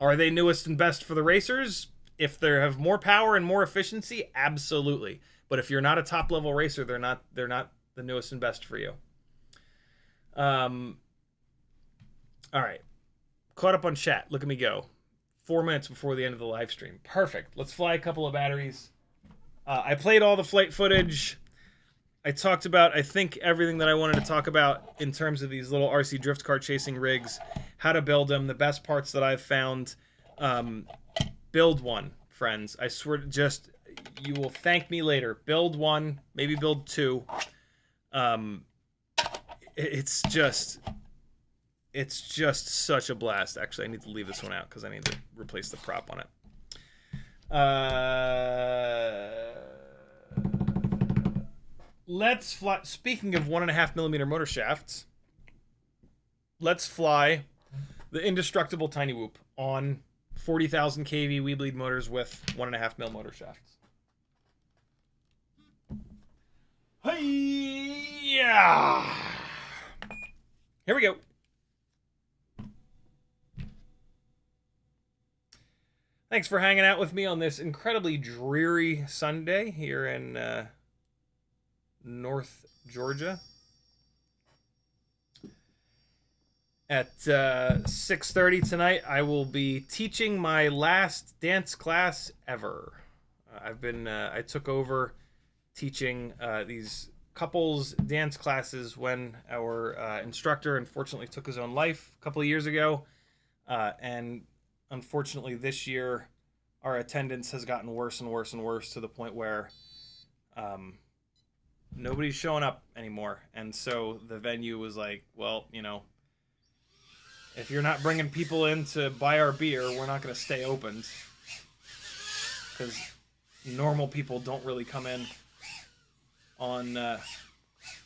Are they newest and best for the racers? If they have more power and more efficiency, absolutely. But if you're not a top level racer, they're not the newest and best for you. All right. Caught up on chat. Look at me go. 4 minutes before the end of the live stream. Perfect. Let's fly a couple of batteries. I played all the flight footage. I talked about, I think, everything that I wanted to talk about in terms of these little RC drift car chasing rigs, how to build them, the best parts that I've found. Build one, friends. I swear to just, you will thank me later. Build one, maybe build two. It's just such a blast. Actually, I need to leave this one out because I need to replace the prop on it. Let's fly. Speaking of 1.5mm motor shafts, let's fly the indestructible Tiny Whoop on 40,000 kV weBLEED motors with 1.5mm motor shafts. Hey, yeah. Here we go. Thanks for hanging out with me on this incredibly dreary Sunday here in North Georgia. At 6:30 tonight, I will be teaching my last dance class ever. I took over teaching these couples dance classes when our instructor unfortunately took his own life a couple of years ago. And unfortunately this year, our attendance has gotten worse and worse and worse to the point where nobody's showing up anymore. And so the venue was like, well, you know, if you're not bringing people in to buy our beer, we're not going to stay open. Because normal people don't really come in on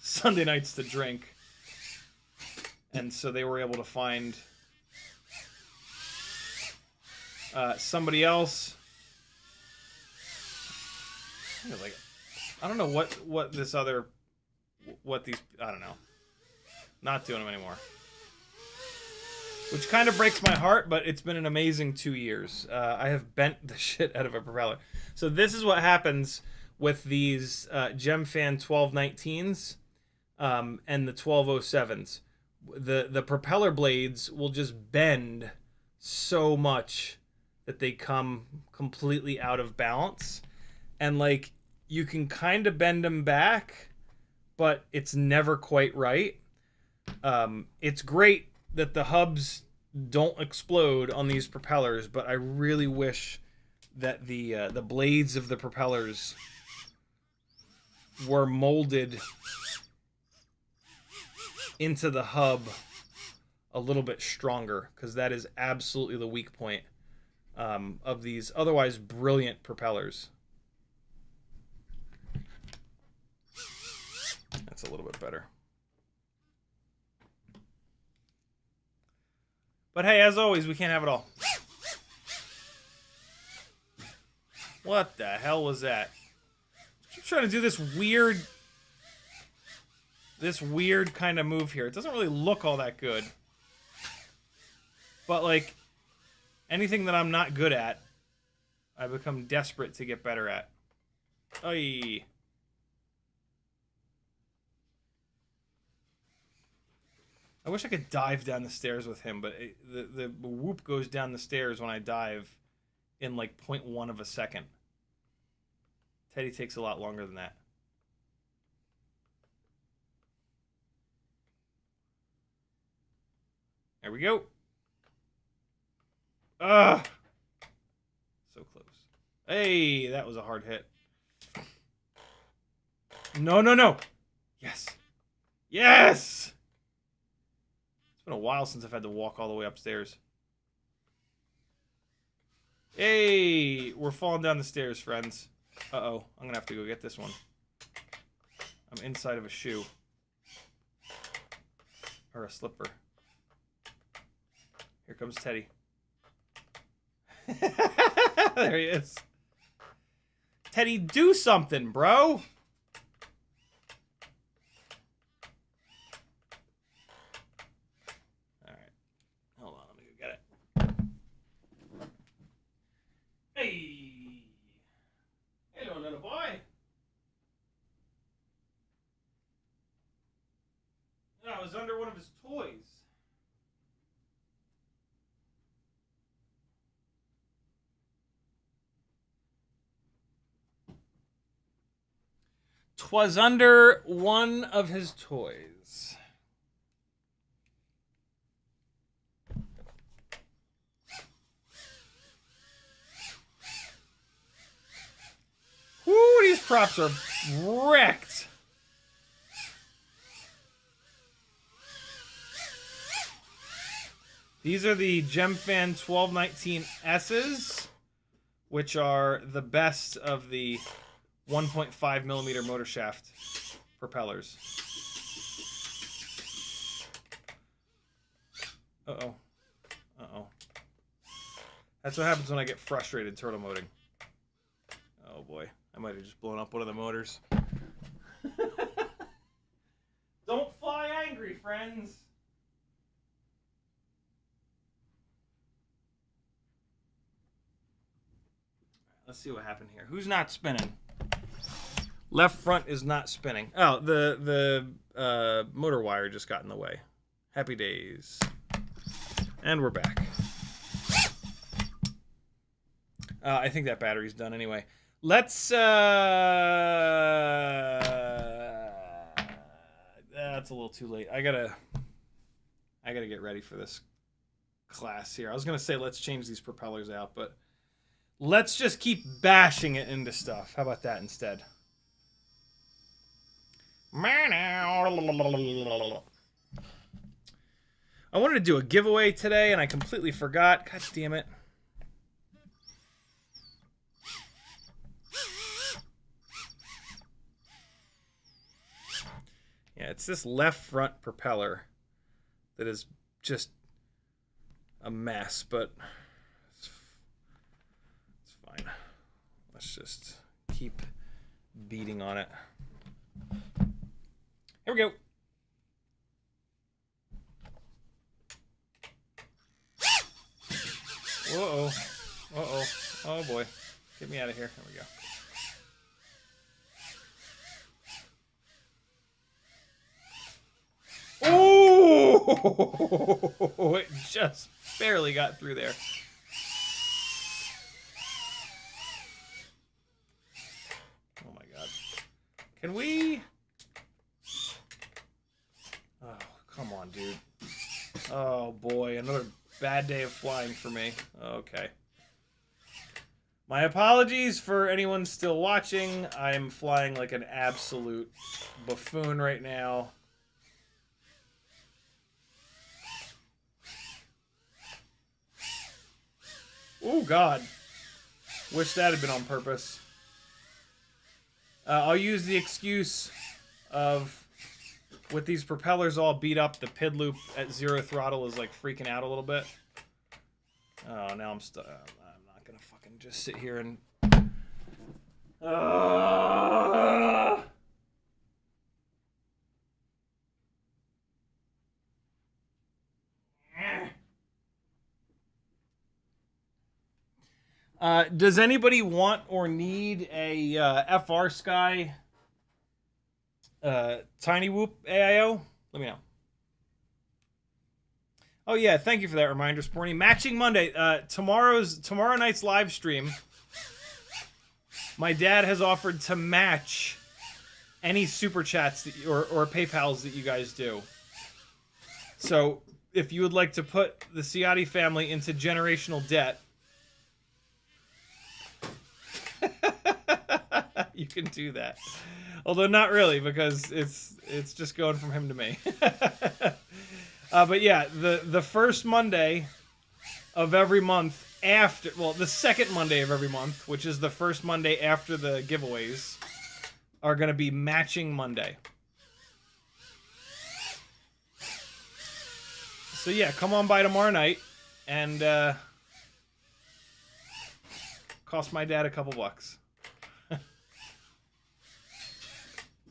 Sunday nights to drink. And so they were able to find somebody else It's like, I don't know what this other, what these, I don't know. Not doing them anymore. Which kind of breaks my heart, but it's been an amazing 2 years. I have bent the shit out of a propeller. So this is what happens with these Gemfan 1219s and the 1207s. The propeller blades will just bend so much that they come completely out of balance. And like, you can kind of bend them back, but it's never quite right. It's great that the hubs don't explode on these propellers, but I really wish that the blades of the propellers were molded into the hub a little bit stronger, because that is absolutely the weak point of these otherwise brilliant propellers. That's a little bit better. But hey, as always, we can't have it all. What the hell was that? I keep trying to do this weird kind of move here. It doesn't really look all that good. But like, anything that I'm not good at, I become desperate to get better at. Oy. I wish I could dive down the stairs with him, but the whoop goes down the stairs when I dive in like 0.1 of a second. Teddy takes a lot longer than that. There we go. Ugh. So close. Hey, that was a hard hit. No, no, no. Yes. Yes! It's been a while since I've had to walk all the way upstairs. Hey, we're falling down the stairs, friends. Uh-oh, I'm gonna have to go get this one. I'm inside of a shoe. Or a slipper. Here comes Teddy. There he is. Teddy, do something, bro! Hey! Hello, little boy. I was under one of his toys. Twas under one of his toys. Woo, these props are wrecked. These are the Gemfan 1219S's, which are the best of the 1.5 millimeter motor shaft propellers. Uh-oh. Uh-oh. That's what happens when I get frustrated turtle moding. Oh boy. I might have just blown up one of the motors. Don't fly angry, friends. Let's see what happened here. Who's not spinning? Left front is not spinning. Oh, the motor wire just got in the way. Happy days. And we're back. I think that battery's done anyway. Let's that's a little too late. I gotta get ready for this class here. I was gonna say let's change these propellers out, but let's just keep bashing it into stuff. How about that instead? I wanted to do a giveaway today and I completely forgot. God damn it. Yeah, it's this left front propeller that is just a mess, but it's fine. Let's just keep beating on it. Here we go. Uh-oh. Uh-oh. Oh, boy. Get me out of here. There we go. Oh! It just barely got through there. Oh my god. Can we... Oh, come on, dude. Oh boy, another bad day of flying for me. Okay. My apologies for anyone still watching. I'm flying like an absolute buffoon right now. Oh, God. Wish that had been on purpose. I'll use the excuse of, with these propellers all beat up, the PID loop at 0 throttle is like freaking out a little bit. Oh, now I'm stuck. I'm not going to fucking just sit here and... Does anybody want or need a FR Sky Tiny Whoop AIO? Let me know. Oh yeah, thank you for that reminder, Sporty. Matching Monday. Tomorrow night's live stream. My dad has offered to match any super chats that or PayPals that you guys do. So if you would like to put the Ciotti family into generational debt, you can do that. Although not really, because it's just going from him to me. But yeah, the first Monday of every month after, well, the second Monday of every month, which is the first Monday after the giveaways, are going to be matching Monday. So yeah, come on by tomorrow night and cost my dad a couple bucks.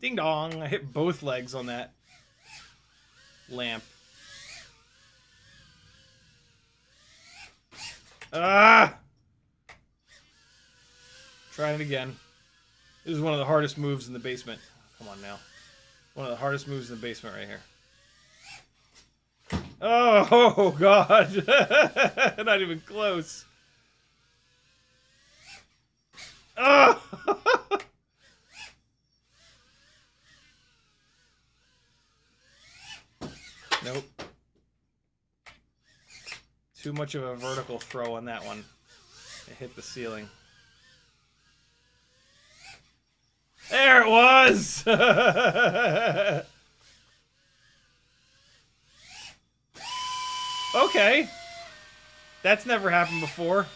Ding dong, I hit both legs on that lamp. Ah! Try it again. This is one of the hardest moves in the basement. Come on now. One of the hardest moves in the basement right here. Oh, God. Not even close. Oh! Nope. Too much of a vertical throw on that one. It hit the ceiling. There it was! Okay. That's never happened before.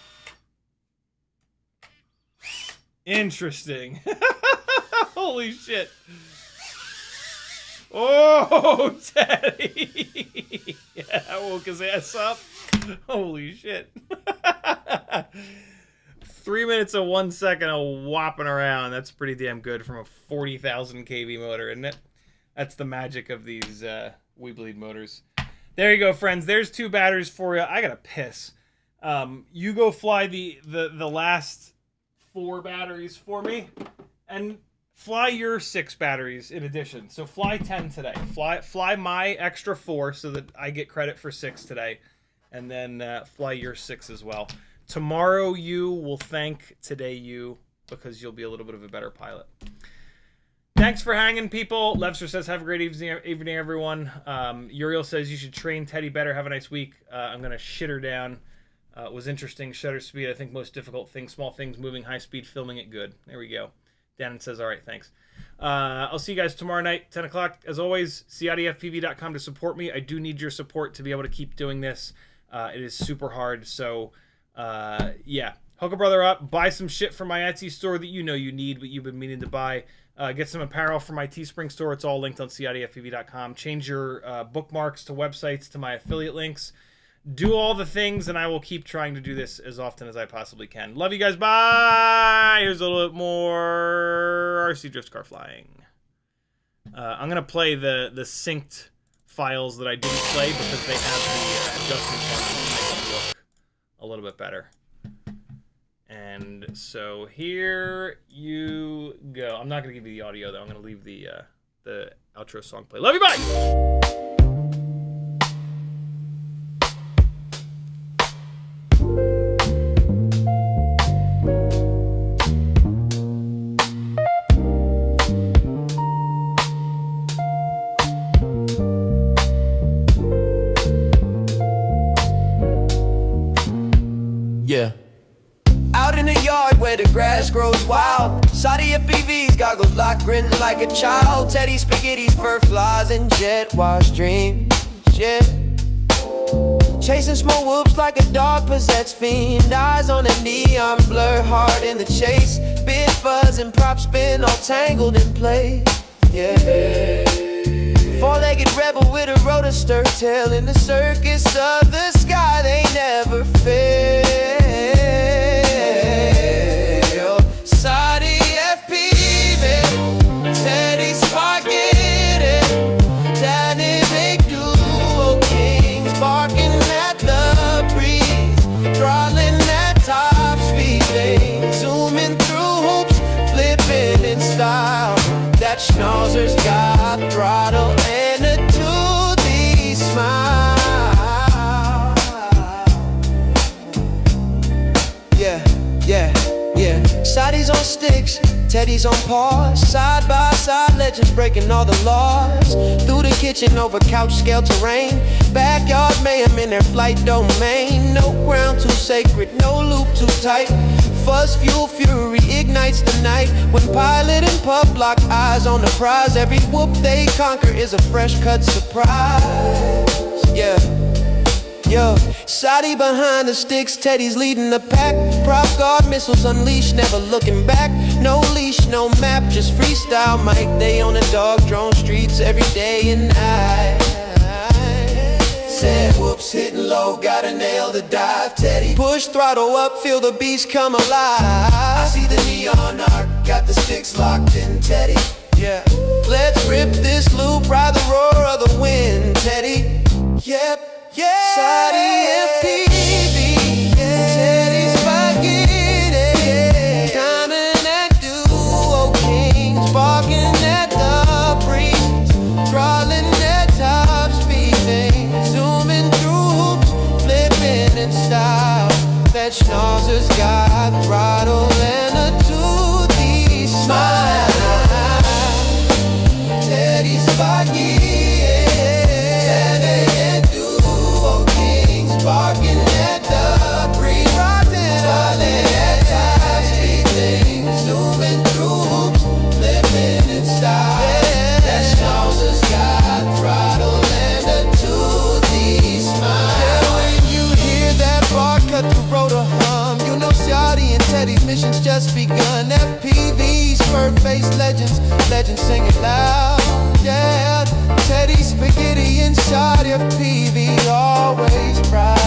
Interesting. Holy shit. Oh, Teddy! Yeah, I woke his ass up. Holy shit. 3 minutes and 1 second of whopping around. That's pretty damn good from a 40,000 kV motor, isn't it? That's the magic of these weBLEED motors. There you go, friends. There's 2 batteries for you. I gotta piss. You go fly the last 4 batteries for me, and fly your 6 batteries in addition. So fly 10 today. Fly my extra 4 so that I get credit for 6 today, and then fly your 6 as well. Tomorrow you will thank today you, because you'll be a little bit of a better pilot. Thanks for hanging, people. Levster says, have a great evening, everyone. Uriel says, you should train Teddy better. Have a nice week. I'm going to shit her down. It was interesting. Shutter speed, I think most difficult thing. Small things, moving, high speed, filming it good. There we go. Dan says, all right, thanks. I'll see you guys tomorrow night, 10 o'clock. As always, CiottiFPV.com to support me. I do need your support to be able to keep doing this. It is super hard. So, yeah. Hook a brother up. Buy some shit from my Etsy store that you know you need, but you've been meaning to buy. Get some apparel from my Teespring store. It's all linked on CiottiFPV.com. Change your bookmarks to websites to my affiliate links. do all the things, and I will keep trying to do this as often as I possibly can. Love you guys. Bye. Here's a little bit more RC drift car flying. I'm gonna play the synced files that I didn't play because they have the adjustment points to make them look a little bit better. And so here you go. I'm not gonna give you the audio though. I'm gonna leave the outro song play. Love you. Bye. Yeah. Out in the yard where the grass grows wild, CiottiFPV's goggles locked, grinning like a child. Teddy Spaghetti's fur flies and jet wash dreams, yeah. Chasing small whoops like a dog possessed fiend. Eyes on a neon blur, hard in the chase. Big fuzz and prop spin all tangled in place, yeah. Four-legged rebel with a rotor stir tail in the circus of the sky. They never fail. CiottiFPV, Teddy Spaghetti, dynamic duo kings, barking at the breeze, throttling at top speed. They zooming through hoops, flipping in style. That schnauzer's got throttle and a 2D smile. Yeah, yeah, yeah. Ciotti's on sticks, Teddy's on paws. Side by side, legends breaking all the laws. Through the kitchen, over couch scale terrain. Backyard mayhem in their flight domain. No ground too sacred, no loop too tight. Fuzz, fuel, fury ignites the night. When pilot and pup lock eyes on the prize, every whoop they conquer is a fresh cut surprise. Yeah, yo, Ciotti behind the sticks, Teddy's leading the pack. Prop guard missiles unleashed, never looking back. No leash, no map, just freestyle mic. They on the dog drone streets every day and night. Said whoops, hitting low, gotta nail the dive. Teddy push throttle up, feel the beast come alive. I see the neon arc, got the sticks locked in, Teddy. Yeah, let's rip this loop, ride the roar of the wind, Teddy. Yep, yeah. CiottiFPV, Teddy Spaghetti, diamond at duo kings, barking at the breeze, throttling at top speed. Zooming through hoops, flipping in style. That schnauzer's got throttle and a 2D smile. Teddy Spaghetti, and duo kings, barking at the breeze, throttling at top speed. Zooming through hoops, flipping in style. That schnauzer's got throttle and a 2D smile. Yeah, when you hear that bar cut the rotor hum, you know Ciotti and Teddy's mission's just begun. FPV's fur-faced legends, legends singing loud. Yeah, Teddy Spaghetti and CiottiFPV always proud.